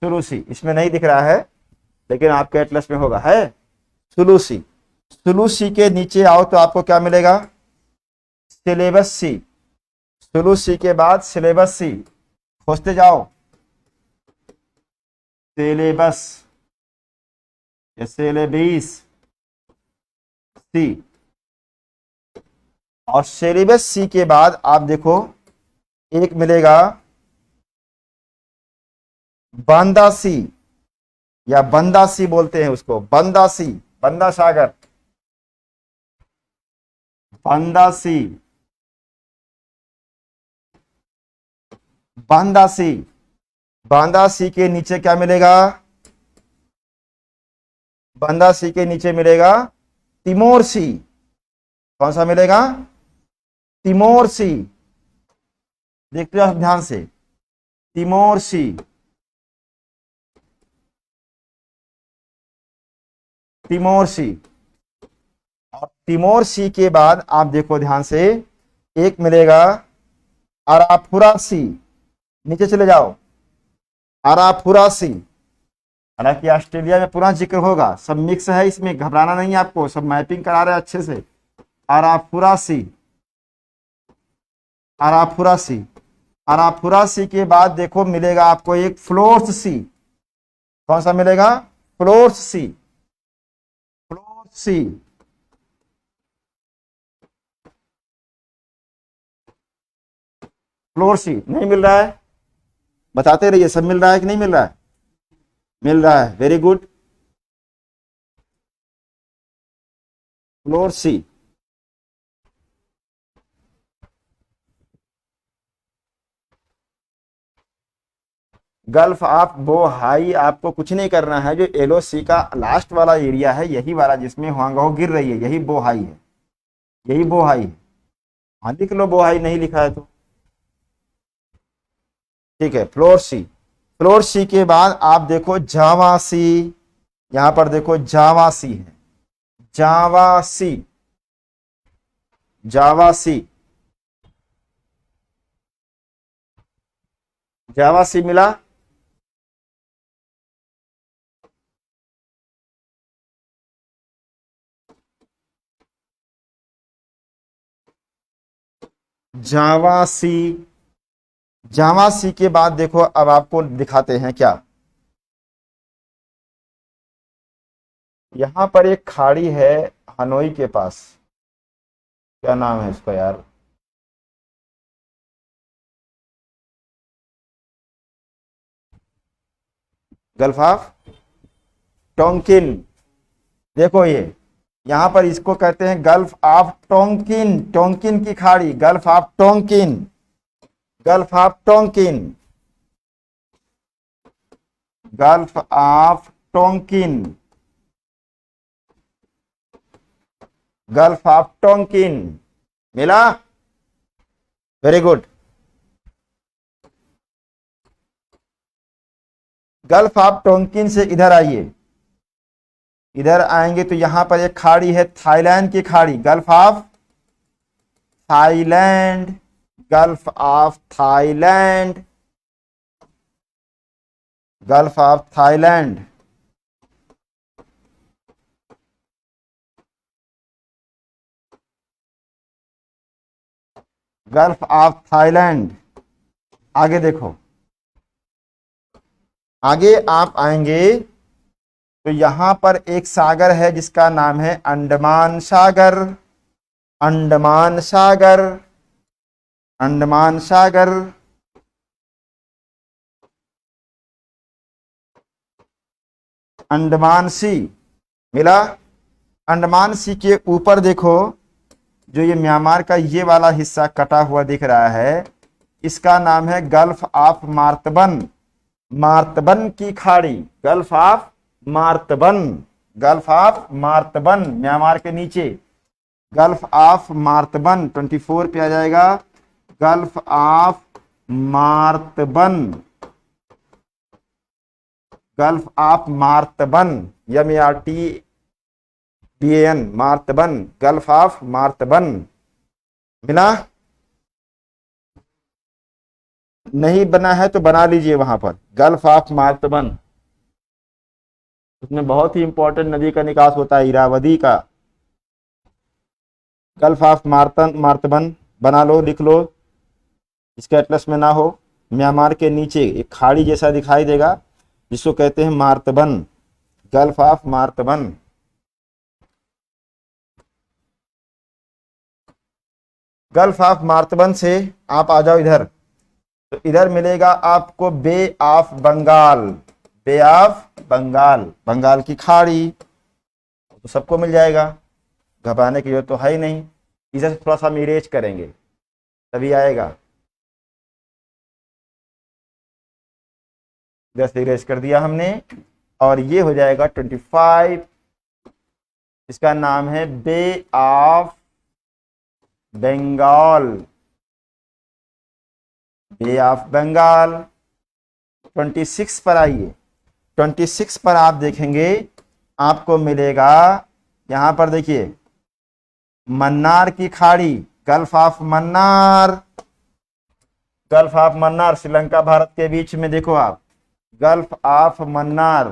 सुलूसी, इसमें नहीं दिख रहा है लेकिन आपके एटलस में होगा, है सुलूसी। सुलूसी के नीचे आओ तो आपको क्या मिलेगा? सिलेबस सी। सुलूसी के बाद सिलेबस सी, खोजते जाओ। सिलेबस या सिलेबस सी, और सिलेबस सी के बाद आप देखो एक मिलेगा बांदा सी, या बंदा सी बोलते हैं उसको, बंदा सी, बंदा सागर, बंदा सी, बांदा सी। बांदा सी के नीचे क्या मिलेगा? बांदा सी के नीचे मिलेगा तिमोर सी। कौन सा मिलेगा? तिमोर सी। देखते हो ध्यान से, तिमोर सी, तिमोर सी। और तिमोर सी के बाद आप देखो ध्यान से, एक मिलेगा अराफुरा सी। नीचे चले जाओ, अराफुरा सी। हालांकि ऑस्ट्रेलिया में पूरा जिक्र होगा, सब मिक्स है इसमें, घबराना नहीं है आपको, सब मैपिंग करा रहे हैं अच्छे से। अराफुरा सी, अराफुरा सी। अराफुरा सी के बाद देखो मिलेगा आपको एक फ्लोर्स सी। कौन सा मिलेगा? फ्लोर्स सी, फ्लोर्स सी। फ्लोर सी नहीं मिल रहा है? बताते रहिए, सब मिल रहा है कि नहीं मिल रहा है? मिल रहा है, वेरी गुड। फ्लोर सी। गल्फ ऑफ बोहाई आपको कुछ नहीं करना है, जो एलओसी का लास्ट वाला एरिया है, यही वाला जिसमें हुआंगहो गिर रही है, यही बोहाई है, यही बोहाई है। हाँ लिख लो, बोहाई नहीं लिखा है तो ठीक है। फ्लोर सी, फ्लोर सी के बाद आप देखो जावा सी। यहां पर देखो जावा सी है, जावा सी, जावा सी, जावा सी मिला। जावा सी, जावा सी के बाद देखो अब आपको दिखाते हैं क्या। यहां पर एक खाड़ी है हनोई के पास, क्या नाम है इसका यार? Gulf of Tonkin. देखो ये यहां पर इसको कहते हैं गल्फ ऑफ टोंकिन, टोंकिन की खाड़ी, gulf of Tonkin, gulf of Tonkin, gulf of Tonkin, gulf of Tonkin मिला, very good. Gulf of Tonkin से इधर आइए, इधर आएंगे तो यहां पर एक खाड़ी है थाईलैंड की खाड़ी, gulf of Thailand, gulf of Thailand, gulf of Thailand. Gulf of Thailand. आगे देखो, आगे आप आएंगे तो यहां पर एक सागर है जिसका नाम है अंडमान सागर, अंडमान सागर, अंडमान सागर। अंडमान सी मिला। अंडमान सी के ऊपर देखो, जो ये म्यांमार का ये वाला हिस्सा कटा हुआ दिख रहा है, इसका नाम है गल्फ ऑफ मार्तबन, मार्तबन की खाड़ी, gulf of Martaban, gulf of Martaban, Myanmar के नीचे गल्फ ऑफ मार्तबन 24 पे आ जाएगा, gulf of Martaban, gulf of Martaban, MARTBAN, Martaban, gulf of Martaban मिला। नहीं बना है तो बना लीजिए वहां पर, गल्फ ऑफ मार्तबन, उसमें बहुत ही इंपॉर्टेंट नदी का निकास होता है, इरावदी का। गल्फ ऑफ मार्तबन बना लो, लिख लो, इसके एटलस में ना हो। म्यांमार के नीचे एक खाड़ी जैसा दिखाई देगा जिसको कहते हैं Martaban, gulf of Martaban. Gulf of Martaban से आप आ जाओ इधर, तो इधर मिलेगा आपको bay of Bengal, bay of Bengal, Bengal की खाड़ी, तो सबको मिल जाएगा, घबराने की जरूरत तो है ही नहीं। इधर से थोड़ा सा हम इरेज करेंगे तभी आएगा, इधर से इरेज कर दिया हमने, और ये हो जाएगा 25। इसका नाम है bay of Bengal, bay of Bengal. 26 पर आइए, 26 पर आप देखेंगे आपको मिलेगा, यहां पर देखिए मन्नार की खाड़ी, gulf of Mannar, gulf of Mannar, Sri Lanka Bharat के बीच में देखो आप, gulf of Mannar,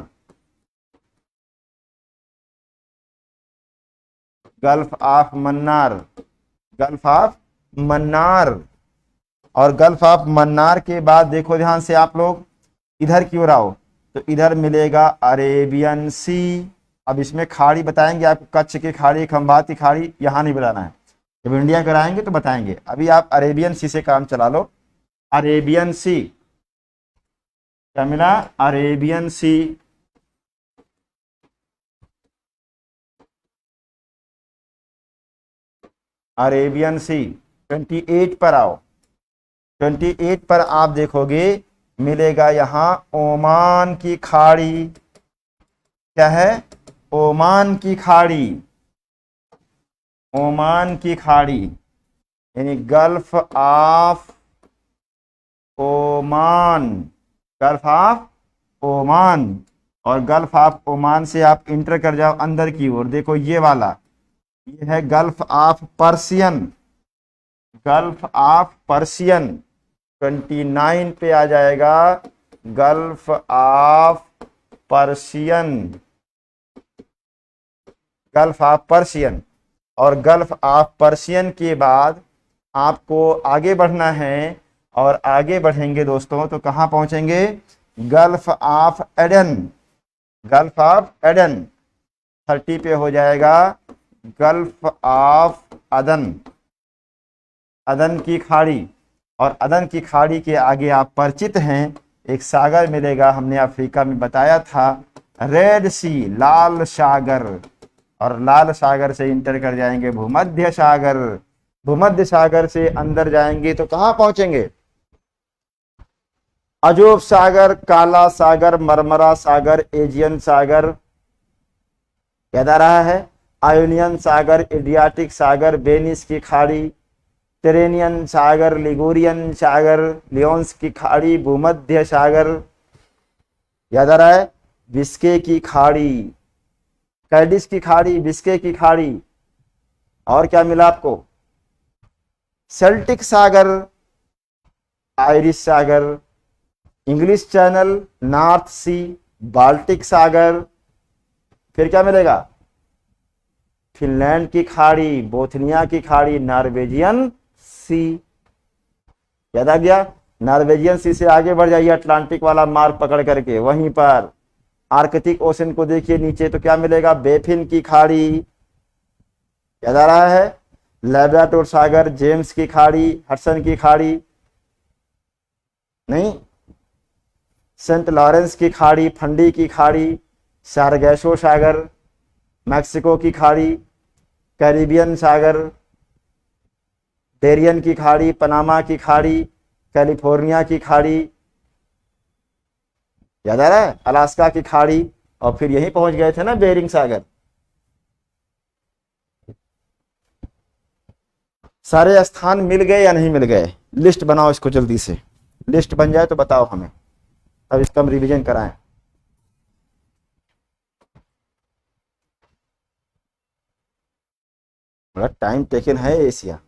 gulf of Mannar, gulf of Mannar. और गल्फ ऑफ मन्नार के बाद देखो ध्यान से आप लोग इधर की ओर आओ, तो इधर मिलेगा अरेबियन सी। अब इसमें खाड़ी बताएंगे आपको, कच्छ की खाड़ी, खंभात की खाड़ी, यहां नहीं बताना है, जब इंडिया कराएंगे तो बताएंगे। अभी आप अरेबियन सी से काम चला लो। अरेबियन सी क्या मिला, अरेबियन सी, अरेबियन सी। 28 पर आओ, 28 पर आप देखोगे मिलेगा यहां ओमान की खाड़ी, क्या है, ओमान की खाड़ी, ओमान की खाड़ी, यानी gulf of Oman, gulf of Oman. और गल्फ ऑफ ओमान से आप इंटर कर जाओ अंदर की ओर, देखो ये वाला, ये है gulf of Persian, gulf of Persian. 29 पे आ जाएगा gulf of Persian, gulf of Persian. और गल्फ ऑफ पर्सियन के बाद आपको आगे बढ़ना है, और आगे बढ़ेंगे दोस्तों तो कहां पहुंचेंगे, gulf of Aden, gulf of Aden. 30 पे हो जाएगा गल्फ ऑफ अदन, अदन की खाड़ी। और अदन की खाड़ी के आगे आप परिचित हैं, एक सागर मिलेगा, हमने अफ्रीका में बताया था, रेड सी, लाल सागर। और लाल सागर से इंटर कर जाएंगे भूमध्य सागर, भूमध्य सागर से अंदर जाएंगे तो कहां पहुंचेंगे, अजोब सागर, काला सागर, मरमरा सागर, एजियन सागर, याद आ रहा है, आयोनियन सागर, एड्रियाटिक सागर, वेनिस की खाड़ी, टेरेनियन सागर, लिगुरियन सागर, लियोन्स की खाड़ी, भूमध्य सागर, याद आ रहा है, बिस्के की खाड़ी, कैडिस की खाड़ी, बिस्के की खाड़ी। और क्या मिला आपको, सेल्टिक सागर, आयरिश सागर, इंग्लिश चैनल, नॉर्थ सी, बाल्टिक सागर। फिर क्या मिलेगा, फिनलैंड की खाड़ी, बोथनिया की खाड़ी, नॉर्वेजियन सी, याद आ गया। नॉर्वेजियन सी से आगे बढ़ जाइए, अटलांटिक वाला मार्ग पकड़ करके, वहीं पर आर्कटिक ओशन को देखिए नीचे, तो क्या मिलेगा, बेफिन की खाड़ी, याद आ रहा है, लैब्राडोर सागर, जेम्स की खाड़ी, हडसन की खाड़ी, नहीं, सेंट लॉरेंस की खाड़ी, फंडी की खाड़ी, सारगैसो सागर, मैक्सिको की खाड़ी, कैरिबियन सागर, डेरियन की खाड़ी, पनामा की खाड़ी, कैलिफोर्निया की खाड़ी, याद आ रहा है, अलास्का की खाड़ी। और फिर यहीं पहुंच गए थे ना बेरिंग सागर। सारे स्थान मिल गए या नहीं मिल गए, लिस्ट बनाओ इसको जल्दी से, लिस्ट बन जाए तो बताओ हमें, अब इसका हम रिवीजन कराएं। बड़ा टाइम टेकन है एशिया।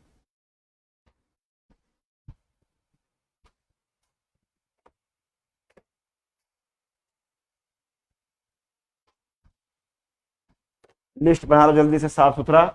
लिस्ट बना लो जल्दी से साफ सुथरा।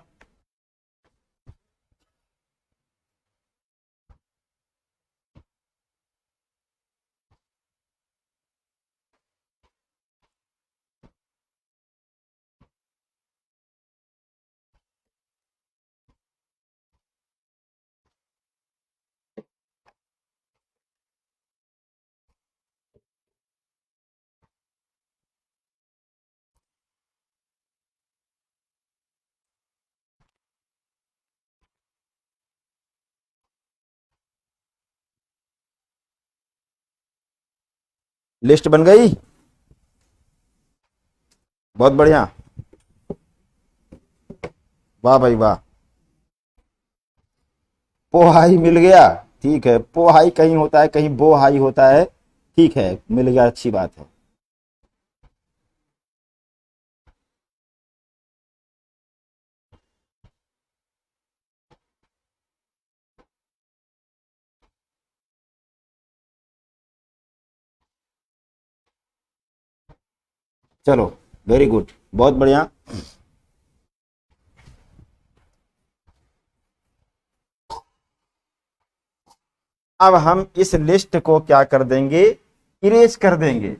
लिस्ट बन गई, बहुत बढ़िया, वाह भाई वाह। पोहाई मिल गया, ठीक है, पोहाई कहीं होता है कहीं बोहाई होता है, ठीक है मिल गया, अच्छी बात है। चलो वेरी गुड, बहुत बढ़िया। अब हम इस लिस्ट को क्या कर देंगे, इरेज कर देंगे।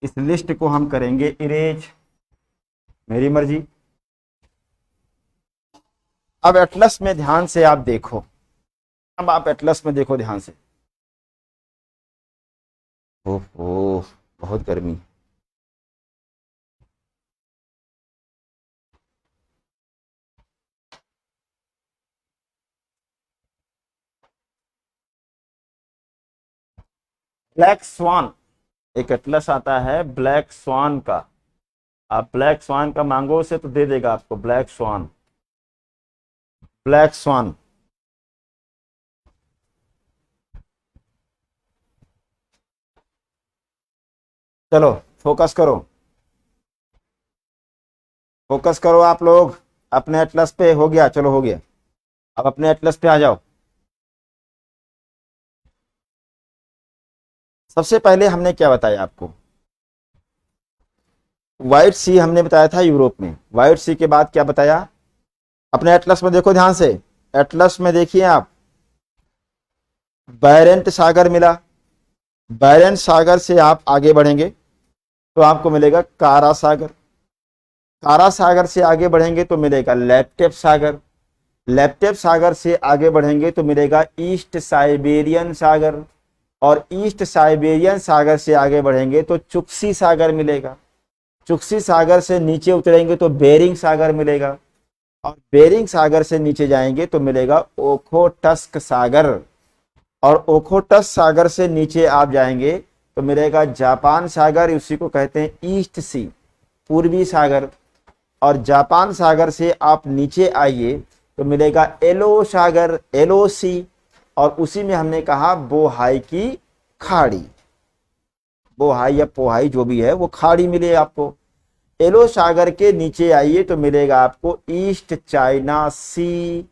इस लिस्ट को हम करेंगे इरेज, मेरी मर्जी। अब एटलस में ध्यान से आप देखो, अब आप एटलस में देखो ध्यान से। ओहो बहुत गर्मी। ब्लैक स्वान, एक एटलस आता है ब्लैक स्वान का, आप ब्लैक स्वान का मांगो से तो दे देगा आपको, ब्लैक स्वान, ब्लैक स्वान। चलो फोकस करो, फोकस करो आप लोग अपने एटलस पे। हो गया, चलो हो गया, अब अपने एटलस पे आ जाओ। सबसे पहले हमने क्या बताया आपको, व्हाइट सी हमने बताया था यूरोप में, व्हाइट सी के बाद क्या बताया, अपने एटलस में देखो ध्यान से, एटलस में देखिए आप, बैरेंट सागर मिला, बैरेंट सागर से आप आगे बढ़ेंगे तो आपको मिलेगा कारा सागर, कारा सागर से आगे बढ़ेंगे तो मिलेगा लेप्टेप सागर, लेप्टेप सागर से आगे बढ़ेंगे तो मिलेगा ईस्ट साइबेरियन सागर, और ईस्ट साइबेरियन सागर से आगे बढ़ेंगे तो चुक्सी सागर मिलेगा, चुक्सी सागर से नीचे उतरेंगे तो बेरिंग सागर मिलेगा, और बेरिंग सागर से नीचे जाएंगे तो मिलेगा ओखोटस्क सागर, और ओखोटस्क सागर से नीचे आप जाएंगे तो मिलेगा जापान सागर, उसी को कहते हैं ईस्ट सी, पूर्वी सागर, और जापान सागर से आप नीचे आइए तो मिलेगा एलो सागर, एलो सी, और उसी में हमने कहा बोहाई की खाड़ी, बोहाई या पोहाई जो भी है वो खाड़ी मिले आपको। एलो सागर के नीचे आइए तो मिलेगा आपको ईस्ट चाइना सी,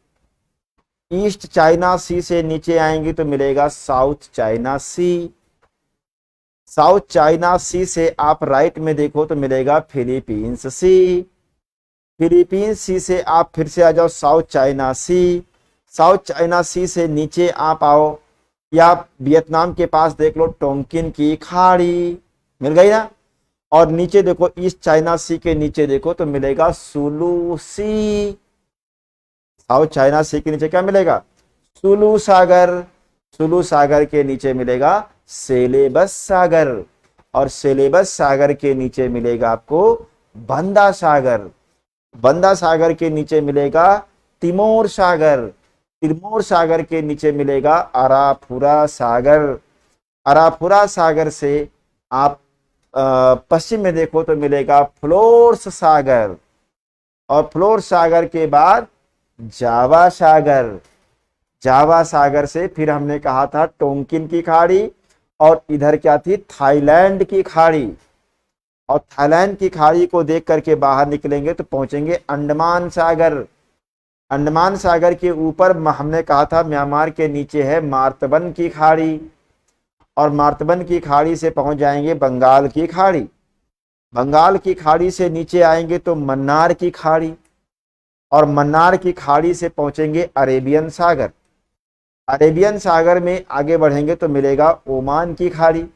ईस्ट चाइना सी से नीचे आएंगे तो मिलेगा साउथ चाइना सी, साउथ चाइना सी से आप राइट में देखो तो मिलेगा फिलीपींस सी, फिलीपींस सी से आप फिर से आ जाओ साउथ चाइना सी, साउथ चाइना सी से नीचे आप आओ या वियतनाम के पास देख लो टोंकिन की खाड़ी, मिल गई ना, और नीचे देखो ईस्ट चाइना सी के नीचे देखो तो मिलेगा सुलू सी, साउथ चाइना सी के नीचे क्या मिलेगा, सुलू सागर, सुलू सागर के नीचे मिलेगा सेलेबस सागर, और सेलेबस सागर के नीचे मिलेगा आपको बंदा सागर, बंदा सागर के नीचे मिलेगा तिमोर सागर, तिमोर सागर के नीचे मिलेगा अराफुरा सागर, अराफुरा सागर से आप पश्चिम में देखो तो मिलेगा फ्लोर्स सागर, और फ्लोर्स सागर के बाद जावा सागर, जावा सागर से फिर हमने कहा था टोंकिन की खाड़ी, और इधर क्या थी थाईलैंड की खाड़ी, और थाईलैंड की खाड़ी को देख करके बाहर निकलेंगे तो पहुंचेंगे अंडमान सागर, अंडमान सागर के ऊपर हमने कहा था म्यांमार के नीचे है मार्तबन की खाड़ी, और मार्तबन की खाड़ी से पहुंच जाएंगे बंगाल की खाड़ी, बंगाल की खाड़ी से नीचे आएंगे तो मन्नार की खाड़ी, और मन्नार की खाड़ी से पहुंचेंगे अरेबियन सागर। अरेबियन सागर में आगे बढ़ेंगे तो मिलेगा ओमान की खाड़ी,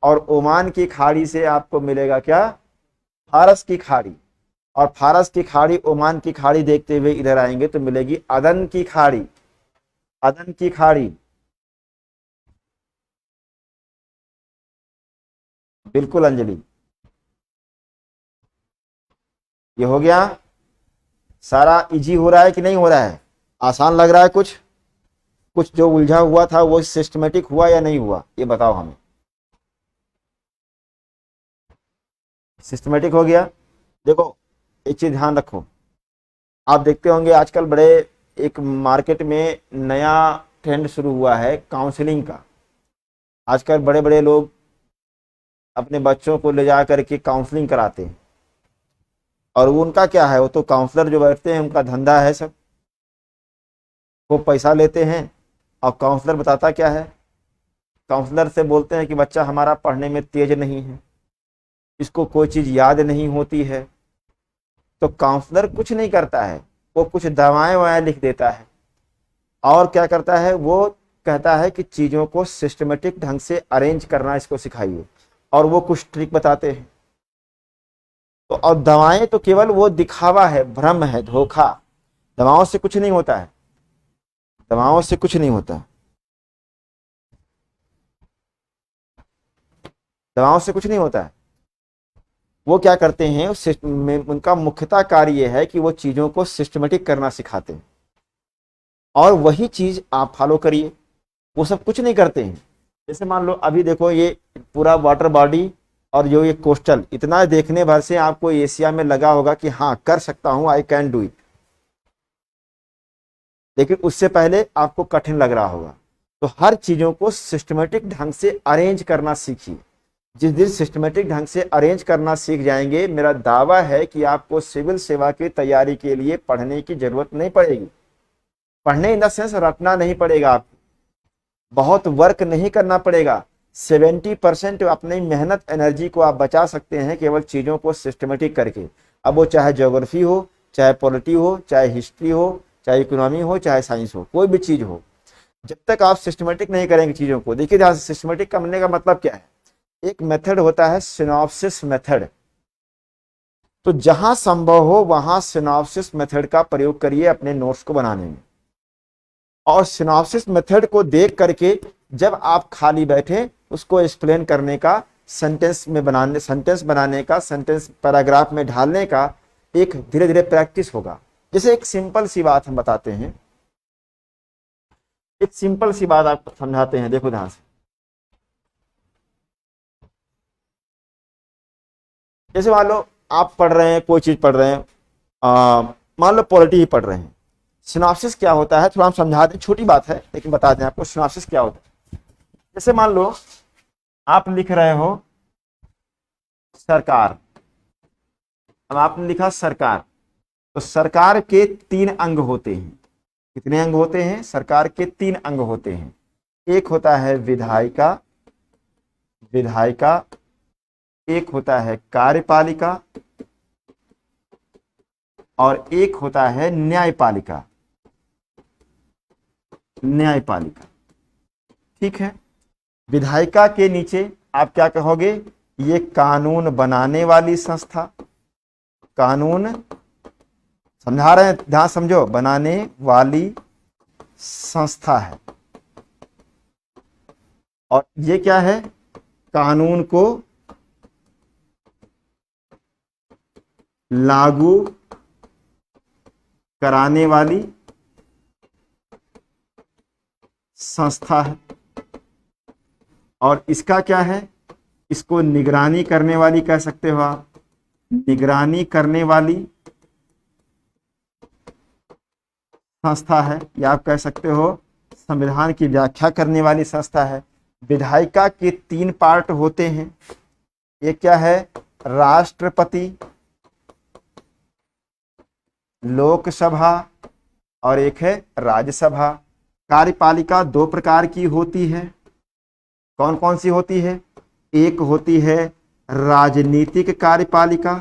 और ओमान की खाड़ी से आपको मिलेगा क्या, फारस की खाड़ी, और फारस की खाड़ी ओमान की खाड़ी देखते हुए इधर आएंगे तो मिलेगी अदन की खाड़ी। अदन की खाड़ी, बिल्कुल अंजलि, ये हो गया। सारा इजी हो रहा है कि नहीं हो रहा है, आसान लग रहा है कुछ, कुछ जो उलझा हुआ था वो सिस्टमेटिक हुआ या नहीं हुआ, ये बताओ हमें। सिस्टमेटिक हो गया। देखो एक चीज ध्यान रखो, आप देखते होंगे आजकल बड़े एक मार्केट में नया ट्रेंड शुरू हुआ है काउंसलिंग का। आजकल बड़े बड़े लोग अपने बच्चों को ले जा करके काउंसलिंग कराते हैं, और वो उनका क्या है, वो तो काउंसलर जो बैठते हैं उनका धंधा है सब, वो पैसा लेते हैं। और काउंसलर बताता क्या है, काउंसलर से बोलते हैं कि बच्चा हमारा पढ़ने में तेज नहीं है, इसको कोई चीज़ याद नहीं होती है। तो काउंसलर कुछ नहीं करता है, वो कुछ दवाएं ववाएं लिख देता है, और क्या करता है, वो कहता है कि चीज़ों को सिस्टमेटिक ढंग से अरेंज करना इसको सिखाइए, और वो कुछ ट्रिक बताते हैं। तो और दवाएं तो केवल वो दिखावा है, भ्रम है, धोखा। दवाओं से कुछ नहीं होता है, दवाओं से कुछ नहीं होता, दवाओं से कुछ नहीं होता है। वो क्या करते हैं, उनका मुख्यतः कार्य यह है कि वो चीज़ों को सिस्टमेटिक करना सिखाते हैं, और वही चीज़ आप फॉलो करिए। वो सब कुछ नहीं करते हैं। जैसे मान लो अभी देखो ये पूरा वाटर बॉडी और जो ये कोस्टल, इतना देखने भर से आपको एशिया में लगा होगा कि हाँ कर सकता हूँ, आई कैन डू इट, लेकिन उससे पहले आपको कठिन लग रहा होगा। तो हर चीज़ों को सिस्टमेटिक ढंग से अरेंज करना सीखिए। जिस दिन सिस्टमेटिक ढंग से अरेंज करना सीख जाएंगे, मेरा दावा है कि आपको सिविल सेवा की तैयारी के लिए पढ़ने की जरूरत नहीं पड़ेगी। पढ़ने इन द सेंस रटना नहीं पड़ेगा, आपको बहुत वर्क नहीं करना पड़ेगा। 70% अपनी मेहनत एनर्जी को आप बचा सकते हैं केवल चीज़ों को सिस्टमेटिक करके। अब वो चाहे ज्योग्राफी हो, चाहे पॉलिटी हो, चाहे हिस्ट्री हो, चाहे इकोनॉमी हो, चाहे साइंस हो, कोई भी चीज़ हो, जब तक आप सिस्टमेटिक नहीं करेंगे चीज़ों को। देखिए ध्यान से, सिस्टमेटिक करने का मतलब क्या है, एक मेथड होता है सिनॉप्सिस मेथड। तो जहां संभव हो वहां सिनॉप्सिस मेथड का प्रयोग करिए अपने नोट्स को बनाने में, और सिनॉप्सिस मेथड को देख करके जब आप खाली बैठे उसको एक्सप्लेन करने का, सेंटेंस में बनाने, सेंटेंस बनाने का, सेंटेंस पैराग्राफ में ढालने का एक धीरे धीरे प्रैक्टिस होगा। जैसे एक सिंपल सी बात हम बताते हैं, एक सिंपल सी बात आपको समझाते हैं, देखो ध्यान से। जैसे मान लो आप पढ़ रहे हैं, कोई चीज पढ़ रहे हैं, मान लो पॉलिटी ही पढ़ रहे हैं। सिनॉप्सिस क्या होता है, थोड़ा हम समझा दें, छोटी बात है लेकिन बता दें आपको सिनॉप्सिस क्या होता है। जैसे मान लो आप लिख रहे हो सरकार, अब आपने लिखा सरकार, तो सरकार के 3 अंग होते हैं। कितने अंग होते हैं, सरकार के 3 अंग होते हैं। एक होता है विधायिका, विधायिका, एक होता है कार्यपालिका, और एक होता है न्यायपालिका, न्यायपालिका। ठीक है, विधायिका के नीचे आप क्या कहोगे, ये कानून बनाने वाली संस्था, कानून समझा रहे हैं, ध्यान समझो, बनाने वाली संस्था है। और ये क्या है, कानून को लागू कराने वाली संस्था है। और इसका क्या है, इसको निगरानी करने वाली कह सकते हो आप, निगरानी करने वाली संस्था है, या आप कह सकते हो संविधान की व्याख्या करने वाली संस्था है। विधायिका के 3 पार्ट होते हैं, एक क्या है, राष्ट्रपति, लोकसभा, और एक है राज्यसभा। कार्यपालिका 2 प्रकार की होती है, कौन कौन सी होती है, एक होती है राजनीतिक कार्यपालिका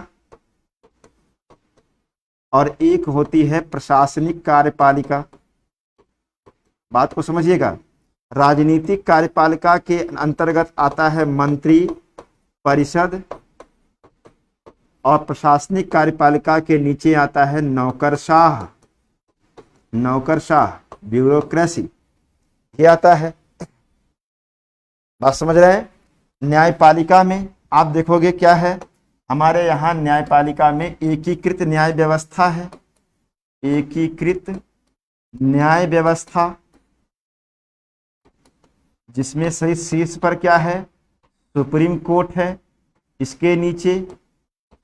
और एक होती है प्रशासनिक कार्यपालिका। बात को समझिएगा। राजनीतिक कार्यपालिका के अंतर्गत आता है मंत्री परिषद और प्रशासनिक कार्यपालिका के नीचे आता है नौकरशाह। नौकरशाह ब्यूरोक्रेसी ये आता है। बात समझ रहे हैं। न्यायपालिका में आप देखोगे क्या है, हमारे यहाँ न्यायपालिका में एकीकृत न्याय व्यवस्था है। एकीकृत न्याय व्यवस्था जिसमें सही शीर्ष पर क्या है, सुप्रीम कोर्ट है। इसके नीचे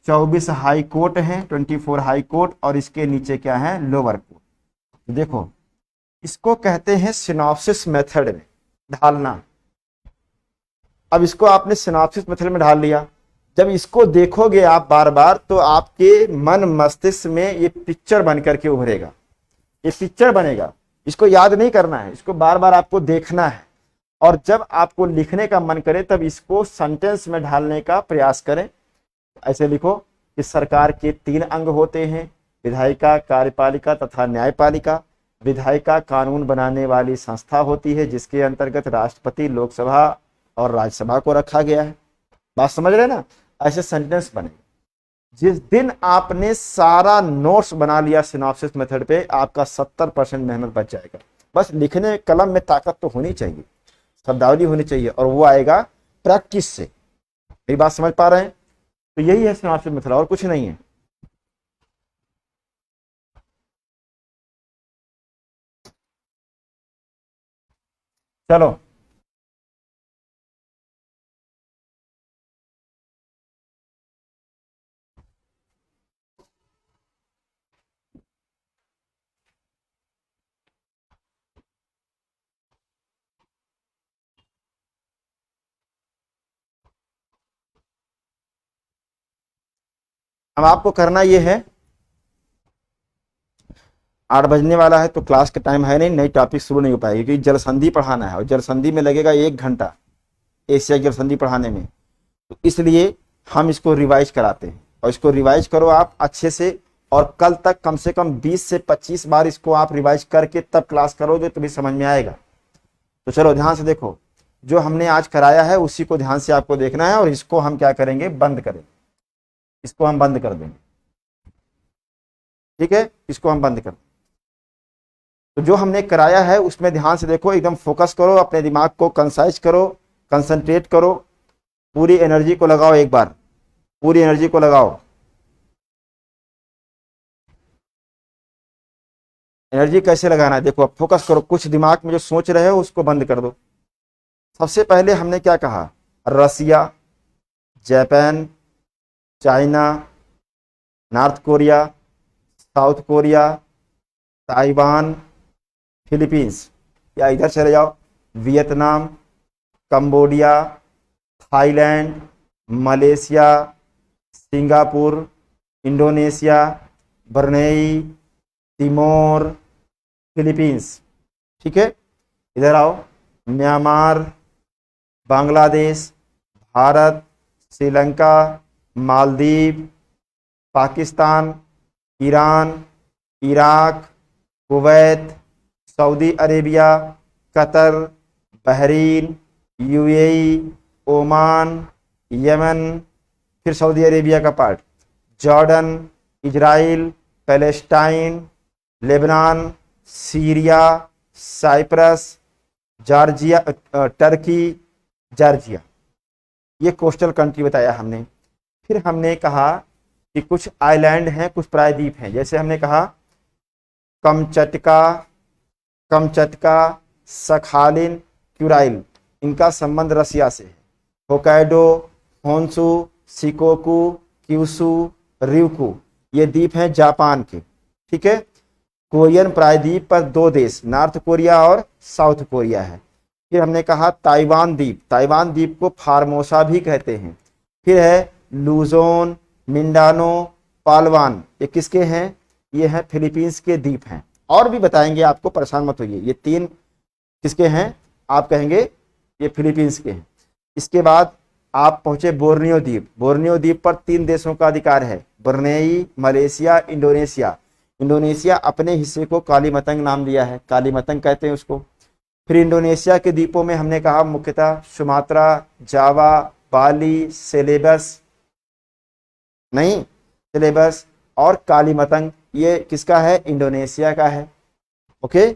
24 हाई कोर्ट हैं, 24 हाई कोर्ट, और इसके नीचे क्या है, लोअर कोर्ट। देखो इसको कहते हैं सिनॉप्सिस मेथड में ढालना। अब इसको आपने सिनॉप्सिस मेथड में ढाल लिया। जब इसको देखोगे आप बार बार तो आपके मन मस्तिष्क में ये पिक्चर बन करके उभरेगा। ये पिक्चर बनेगा। इसको याद नहीं करना है, इसको बार बार आपको देखना है। और जब आपको लिखने का मन करे तब इसको सेंटेंस में ढालने का प्रयास करें। ऐसे लिखो कि सरकार के 3 अंग होते हैं, विधायिका, कार्यपालिका तथा न्यायपालिका। विधायिका कानून बनाने वाली संस्था होती है जिसके अंतर्गत राष्ट्रपति, लोकसभा और राज्यसभा को रखा गया है। बात समझ रहे ना। ऐसे सेंटेंस बनेगा। जिस दिन आपने सारा नोट्स बना लिया सिनॉप्सिस मेथड पे, आपका 70% मेहनत बच जाएगा। बस लिखने कलम में ताकत तो होनी चाहिए, शब्दावली होनी चाहिए, और वो आएगा प्रैक्टिस से। मेरी बात समझ पा रहे हैं। तो यही है सिनॉप्सिस मेथड, और कुछ नहीं है। चलो अब आपको करना ये है, 8 बजने वाला है तो क्लास का टाइम है नहीं, नई टॉपिक शुरू नहीं हो पाएगी क्योंकि जल संधि पढ़ाना है और जल संधि में लगेगा 1 घंटा एशिया जल संधि पढ़ाने में। तो इसलिए हम इसको रिवाइज कराते हैं, और इसको रिवाइज करो आप अच्छे से, और कल तक कम से कम 20 से 25 बार इसको आप रिवाइज करके तब क्लास करोगे तो भी समझ में आएगा। तो चलो ध्यान से देखो, जो हमने आज कराया है उसी को ध्यान से आपको देखना है, और इसको हम क्या करेंगे, बंद करेंगे। इसको हम बंद कर देंगे, ठीक है। इसको हम बंद कर देंगे। तो जो हमने कराया है उसमें ध्यान से देखो, एकदम फोकस करो, अपने दिमाग को कंसाइज करो, कंसंट्रेट करो, पूरी एनर्जी को लगाओ। एक बार पूरी एनर्जी को लगाओ। एनर्जी कैसे लगाना है देखो, अब फोकस करो। कुछ दिमाग में जो सोच रहे हो उसको बंद कर दो। सबसे पहले हमने क्या कहा, Russia, Japan, China, North Korea, South Korea, Taiwan, Philippines, या इधर चले जाओ, Vietnam, Cambodia, Thailand, Malaysia, Singapore, Indonesia, Brunei, Timor, Philippines, ठीक है। इधर आओ, Myanmar, Bangladesh, Bharat, Sri Lanka, Maldives, Pakistan, Iran, Iraq, Kuwait, Saudi Arabia, Qatar, Bahrain, UAE, Oman, Yemen, फिर सऊदी अरेबिया का part, Jordan, Israel, Palestine, Lebanon, Syria, Cyprus, Georgia, Turkey, Georgia. ये coastal country बताया हमने। फिर हमने कहा कि कुछ आइलैंड हैं, कुछ प्रायद्वीप हैं। जैसे हमने कहा कमचटका, सखालिन, क्यूराइल, इनका संबंध रसिया से है। Hokkaido, Honshu, Shikoku, Kyushu, ryukyu, ये द्वीप हैं जापान के, ठीक है। कोरियन प्रायद्वीप पर 2 देश, नॉर्थ कोरिया और साउथ कोरिया है। फिर हमने कहा ताइवान द्वीप, ताइवान द्वीप को फार्मोसा भी कहते हैं। फिर है लूजोन, मिंडानो, पालवान, ये किसके हैं, ये हैं फिलीपींस के द्वीप हैं। और भी बताएंगे आपको, परेशान मत होइए। ये 3 किसके हैं, आप कहेंगे ये फिलीपींस के हैं। इसके बाद आप पहुंचे बोर्नियो द्वीप। बोर्नियो द्वीप पर 3 देशों का अधिकार है, ब्रुनेई, मलेशिया, इंडोनेशिया। इंडोनेशिया अपने हिस्से को कालीमतंग नाम दिया है, कालीमतंग कहते हैं उसको। फिर इंडोनेशिया के द्वीपों में हमने कहा मुख्यतः सुमात्रा, जावा, बाली, सेलेबस नहीं, सेलेबस और कालीमतंग, ये किसका है? इंडोनेशिया का है। ओके,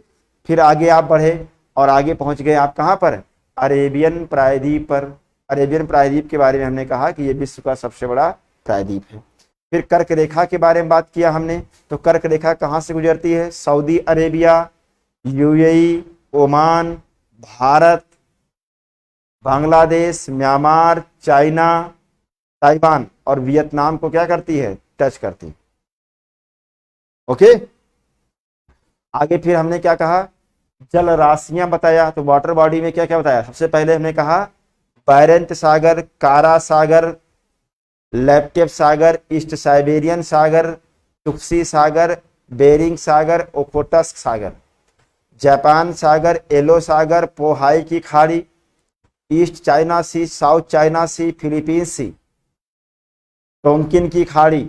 फिर आगे आप बढ़े और आगे पहुंच गए आप कहां पर? अरेबियन प्रायद्वीप पर। अरेबियन प्रायद्वीप के बारे में हमने कहा कि यह विश्व का सबसे बड़ा प्रायद्वीप है। फिर कर्क रेखा के बारे में बात किया हमने, तो कर्क रेखा कहां से गुजरती है? Saudi Arabia, UAE, Oman, Bharat, Bangladesh, Myanmar, China, Taiwan और वियतनाम को क्या करती है? टच करती है। ओके, आगे फिर हमने क्या कहा? जल राशियां बताया। तो वाटर बॉडी में क्या क्या बताया? सबसे पहले हमने कहा बैरेंट सागर, कारा सागर, लैप्टेप सागर, ईस्ट साइबेरियन सागर, चुक्सी सागर, बेरिंग सागर, ओखोटस्क सागर, जापान सागर, येलो सागर, पोहाई की खाड़ी, ईस्ट चाइना सी, साउथ चाइना सी, फिलीपींस सी, टोंकिन की खाड़ी।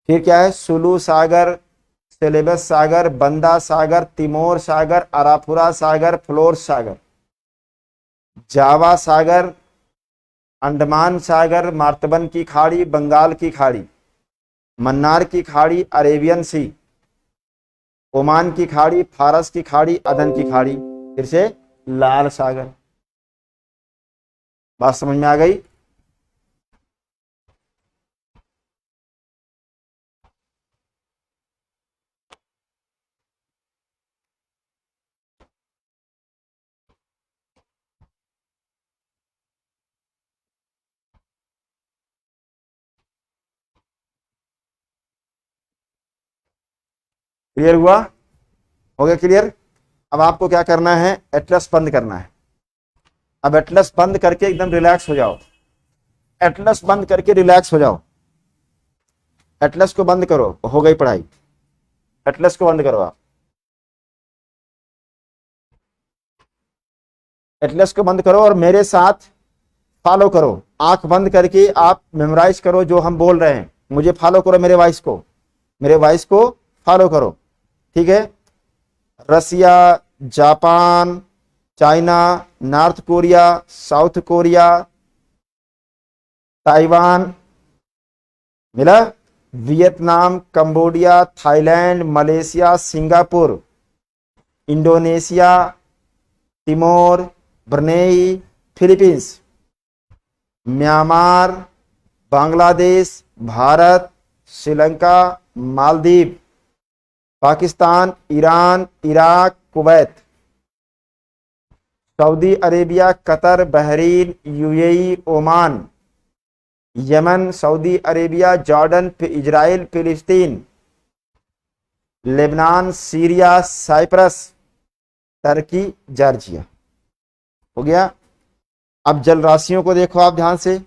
फिर क्या है? सुलू सागर, सेलेबस सागर, बंदा सागर, तिमोर सागर, अराफुरा सागर, फ्लोर सागर, जावा सागर, अंडमान सागर, मार्तबन की खाड़ी, बंगाल की खाड़ी, मन्नार की खाड़ी, अरेबियन सी, ओमान की खाड़ी, फारस की खाड़ी, अदन की खाड़ी, फिर से लाल सागर। बात समझ में आ गई? क्लियर हुआ? हो गया क्लियर? अब आपको क्या करना है? एटलस बंद करना है। अब एटलस बंद करके एकदम रिलैक्स हो जाओ। एटलस बंद करके रिलैक्स हो जाओ। एटलस को बंद करो, हो गई पढ़ाई। एटलस को बंद करो आप। एटलस को बंद करो और मेरे साथ फॉलो करो। आंख बंद करके आप मेमोराइज करो जो हम बोल रहे हैं। मुझे फॉलो करो, मेरे वॉइस को, मेरे वॉइस को फॉलो करो। ठीक है? Russia, Japan, China, North Korea, South Korea, Taiwan, मिला, Vietnam, Cambodia, Thailand, Malaysia, Singapore, Indonesia, Timor, Brunei, Philippines, Myanmar, Bangladesh, Bharat, Sri Lanka, Maldives, Pakistan, Iran, Iraq, Kuwait, Saudi Arabia, Qatar, Bahrain, UAE, Oman, Yemen, Saudi Arabia, Jordan, Israel, फिलिस्तीन, Lebanon, Syria, Cyprus, Turkey, Georgia. हो गया? अब जल राशियों को देखो आप ध्यान से।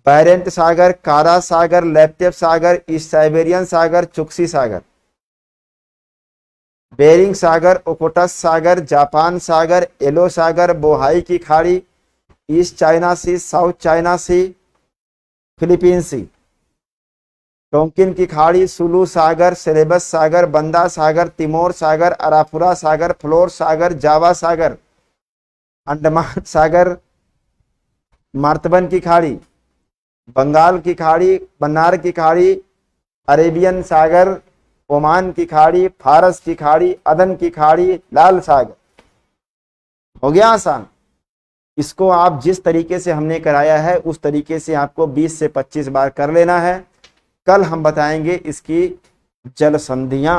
बैरेंट सागर, कारा सागर, लैप्टेप सागर, ईस्ट साइबेरियन सागर, चुक्सी सागर, बेरिंग सागर, ओकोटस सागर, जापान सागर, येलो सागर, बोहाई की खाड़ी, ईस्ट चाइना सी, साउथ चाइना सी, फिलीपीन सी, टोंकिन की खाड़ी, सुलू सागर, सेलेबस सागर, बंदा सागर, तिमोर सागर, अराफुरा सागर, फ्लोर सागर, जावा सागर, अंडमान सागर, मार्तबन की खाड़ी, बंगाल की खाड़ी, मन्नार की खाड़ी, अरेबियन सागर, ओमान की खाड़ी, फारस की खाड़ी, अदन की खाड़ी, लाल सागर। हो गया आसान? इसको आप जिस तरीके से हमने कराया है उस तरीके से आपको 20 से 25 बार कर लेना है। कल हम बताएंगे इसकी जल संधियां,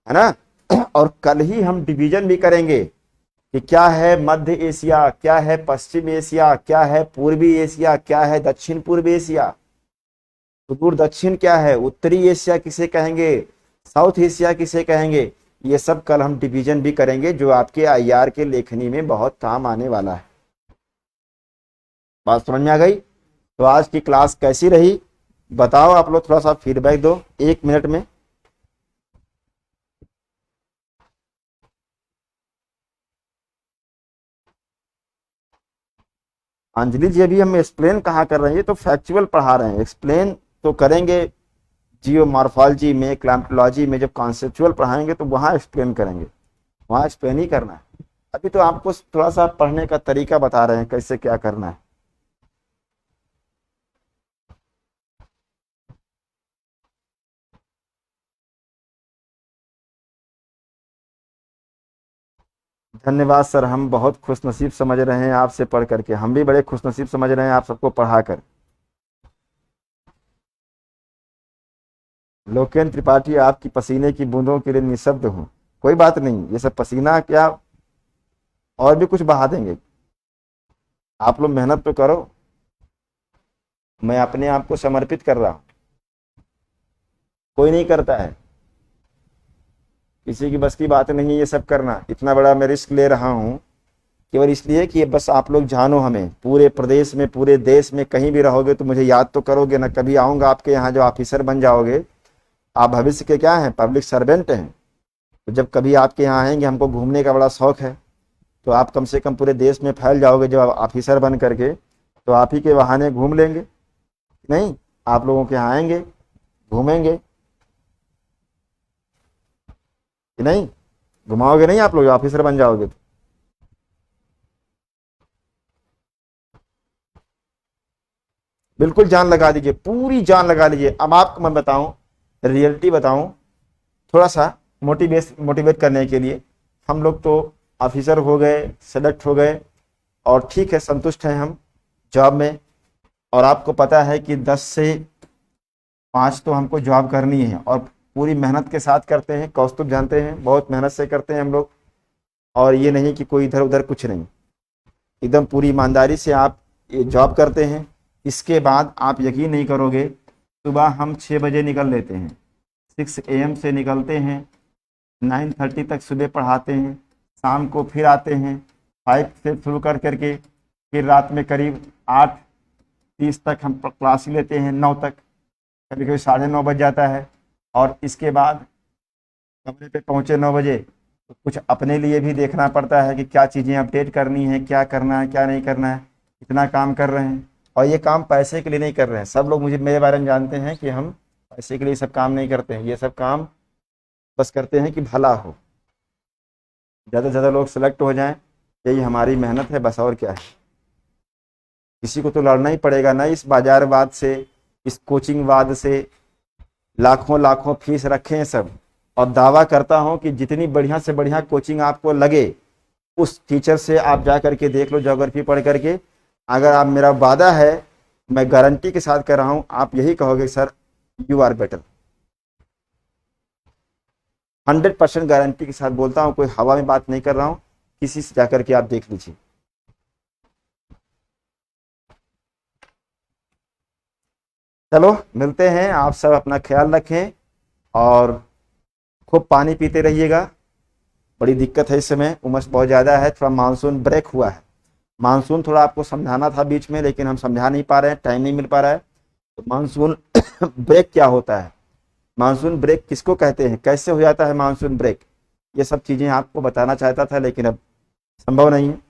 है ना? और कल ही हम डिवीजन भी करेंगे कि क्या है मध्य एशिया, क्या है पश्चिम एशिया, क्या है पूर्वी एशिया, क्या है दक्षिण पूर्व एशिया, सुदूर दक्षिण क्या है, उत्तरी एशिया किसे कहेंगे, साउथ एशिया किसे कहेंगे। ये सब कल हम डिवीजन भी करेंगे जो आपके आईआर के लेखनी में बहुत काम आने वाला है। बात समझ में आ गई? तो आज की क्लास कैसी रही बताओ आप लोग, थोड़ा सा फीडबैक दो 1 मिनट में। अंजलि जी अभी हम एक्सप्लेन कहाँ कर रहे हैं, ये तो फैक्चुअल पढ़ा रहे हैं, एक्सप्लेन तो करेंगे जियोमॉर्फोलॉजी में, क्लाइमेटोलॉजी में जब कॉन्सेप्चुअल पढ़ाएंगे तो वहाँ एक्सप्लेन करेंगे, वहाँ एक्सप्लेन ही करना है। अभी तो आपको थोड़ा सा पढ़ने का तरीका बता रहे हैं कैसे क्या करना है। धन्यवाद सर, हम बहुत खुशनसीब समझ रहे हैं आपसे पढ़ करके, हम भी बड़े खुशनसीब समझ रहे हैं आप सबको पढ़ा कर। लोकेन त्रिपाठी आपकी पसीने की बूंदों के लिए निशब्द हूँ। कोई बात नहीं, ये सब पसीना क्या और भी कुछ बहा देंगे, आप लोग मेहनत तो करो। मैं अपने आप को समर्पित कर रहा हूँ, कोई नहीं करता है, किसी की बस की बात नहीं है ये सब करना। इतना बड़ा मैं रिस्क ले रहा हूँ केवल इसलिए कि बस आप लोग जानो, हमें पूरे प्रदेश में, पूरे देश में कहीं भी रहोगे तो मुझे याद तो करोगे ना। कभी आऊँगा आपके यहाँ, जो ऑफिसर बन जाओगे, आप भविष्य के क्या हैं, पब्लिक सर्वेंट हैं, तो जब कभी आपके यहाँ आएंगे, हमको घूमने का बड़ा शौक है, तो आप कम से कम पूरे देश में फैल जाओगे जब आप ऑफिसर बन करके, तो आप ही के बहाने घूम लेंगे। नहीं, आप लोगों के यहाँ आएंगे, घूमेंगे कि नहीं, घुमाओगे नहीं आप लोग, ऑफिसर बन जाओगे तो। बिल्कुल जान लगा दीजिए, पूरी जान लगा लीजिए। अब आपको मैं बताऊं, रियलिटी बताऊं, थोड़ा सा मोटिवेट करने के लिए। हम लोग तो ऑफिसर हो गए, सेलेक्ट हो गए, और ठीक है, संतुष्ट हैं हम जॉब में। और आपको पता है कि 10 से 5 तो हमको जॉब करनी है, और पूरी मेहनत के साथ करते हैं, कौस्तुभ जानते हैं, बहुत मेहनत से करते हैं हम लोग। और ये नहीं कि कोई इधर उधर कुछ नहीं, एकदम पूरी ईमानदारी से आप ये जॉब करते हैं। इसके बाद आप यकीन नहीं करोगे, सुबह हम 6 बजे निकल लेते हैं, 6 AM से निकलते हैं, 9:30 तक सुबह पढ़ाते हैं, शाम को फिर आते हैं 5 से शुरू कर करके, फिर रात में करीब 8:30 तक हम क्लास लेते हैं, 9 तक, कभी कभी 9:30 बज जाता है। और इसके बाद कमरे पे पहुँचे 9 बजे, तो कुछ अपने लिए भी देखना पड़ता है कि क्या चीज़ें अपडेट करनी है, क्या करना है, क्या नहीं करना है। इतना काम कर रहे हैं, और ये काम पैसे के लिए नहीं कर रहे हैं। सब लोग मुझे, मेरे बारे में जानते हैं कि हम पैसे के लिए सब काम नहीं करते हैं, ये सब काम बस करते हैं कि भला हो, ज़्यादा से ज़्यादा लोग सेलेक्ट हो जाएं, यही हमारी मेहनत है बस, और क्या है। किसी को तो लड़ना ही पड़ेगा ना इस बाजारवाद से, इस कोचिंगवाद से। लाखों लाखों फीस रखे हैं सब, और दावा करता हूं कि जितनी बढ़िया से बढ़िया कोचिंग आपको लगे, उस टीचर से आप जा करके देख लो ज्योग्राफी पढ़ करके। अगर आप, मेरा वादा है, मैं गारंटी के साथ कर रहा हूं, आप यही कहोगे sir you are better. 100% guarantee के साथ बोलता हूं, कोई हवा में बात नहीं कर रहा हूं, किसी से जाकर के आप देख लीजिए। चलो मिलते हैं, आप सब अपना ख्याल रखें, और खूब पानी पीते रहिएगा। बड़ी दिक्कत है इस समय, उमस बहुत ज़्यादा है, थोड़ा मानसून ब्रेक हुआ है। मानसून थोड़ा आपको समझाना था बीच में, लेकिन हम समझा नहीं पा रहे हैं, टाइम नहीं मिल पा रहा है। तो मानसून ब्रेक क्या होता है, मानसून ब्रेक किसको कहते हैं, कैसे हो जाता है मानसून ब्रेक, ये सब चीज़ें आपको बताना चाहता था, लेकिन अब संभव नहीं है।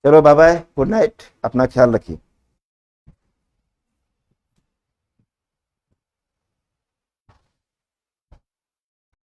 चलो बाय बाय, गुड नाइट, अपना ख्याल रखिए।